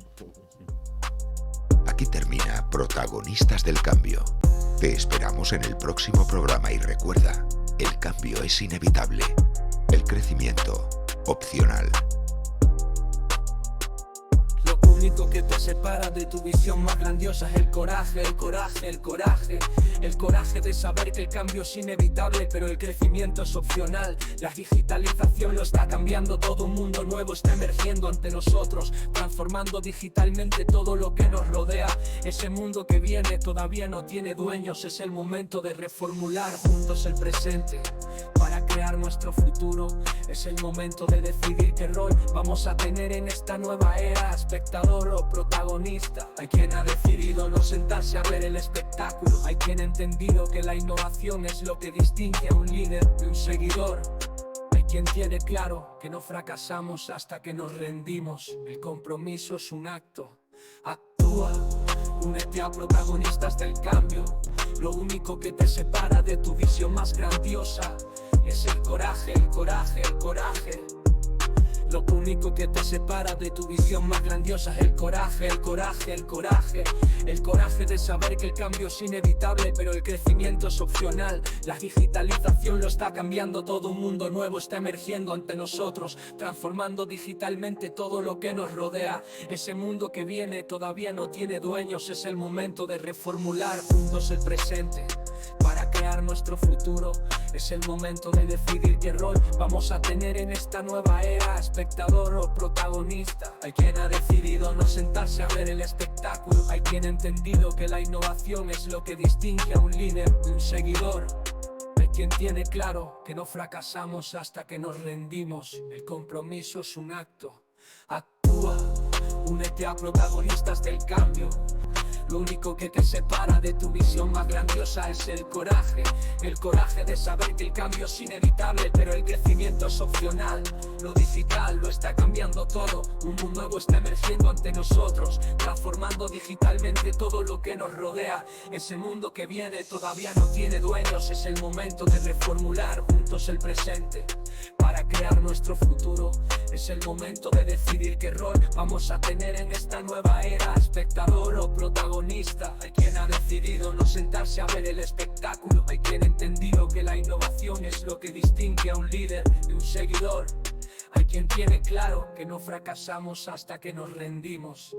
Aquí termina Protagonistas del Cambio. Te esperamos en el próximo programa y recuerda, el cambio es inevitable, el crecimiento opcional. Lo único que te separa de tu visión más grandiosa es el coraje, el coraje, el coraje. El coraje de saber que el cambio es inevitable, pero el crecimiento es opcional. La digitalización lo está cambiando todo, un mundo nuevo está emergiendo ante nosotros, transformando digitalmente todo lo que nos rodea. Ese mundo que viene todavía no tiene dueños, es el momento de reformular juntos el presente para crear nuestro futuro. Es el momento de decidir qué rol vamos a tener en esta nueva era, espectador o protagonista. Hay quien ha decidido no sentarse a ver el espectáculo, hay quien ha entendido que la innovación es lo que distingue a un líder de un seguidor. Hay quien tiene claro que no fracasamos hasta que nos rendimos. El compromiso es un acto. Actúa, únete a Protagonistas del Cambio. Lo único que te separa de tu visión más grandiosa es el coraje, el coraje, el coraje. Lo único que te separa de tu visión más grandiosa es el coraje, el coraje, el coraje. El coraje de saber que el cambio es inevitable, pero el crecimiento es opcional. La digitalización lo está cambiando todo, un mundo nuevo está emergiendo ante nosotros, transformando digitalmente todo lo que nos rodea. Ese mundo que viene todavía no tiene dueños, es el momento de reformular juntos el presente para crear crear nuestro futuro. Es el momento de decidir qué rol vamos a tener en esta nueva era, espectador o protagonista. Hay quien ha decidido no sentarse a ver el espectáculo, hay quien ha entendido que la innovación es lo que distingue a un líder de un seguidor. Hay quien tiene claro que no fracasamos hasta que nos rendimos. El compromiso es un acto. Actúa, únete a protagonistas del cambio. Lo único que te separa de tu visión más grandiosa es el coraje de saber que el cambio es inevitable, pero el crecimiento es opcional. Lo digital lo está cambiando todo, un mundo nuevo está emergiendo ante nosotros, transformando digitalmente todo lo que nos rodea. Ese mundo que viene todavía no tiene dueños, es el momento de reformular juntos el presente para crear nuestro futuro. Es el momento de decidir qué rol vamos a tener en esta nueva era, espectador o protagonista. Hay quien ha decidido no sentarse a ver el espectáculo, hay quien ha entendido que la innovación es lo que distingue a un líder de un seguidor. Hay quien tiene claro que no fracasamos hasta que nos rendimos.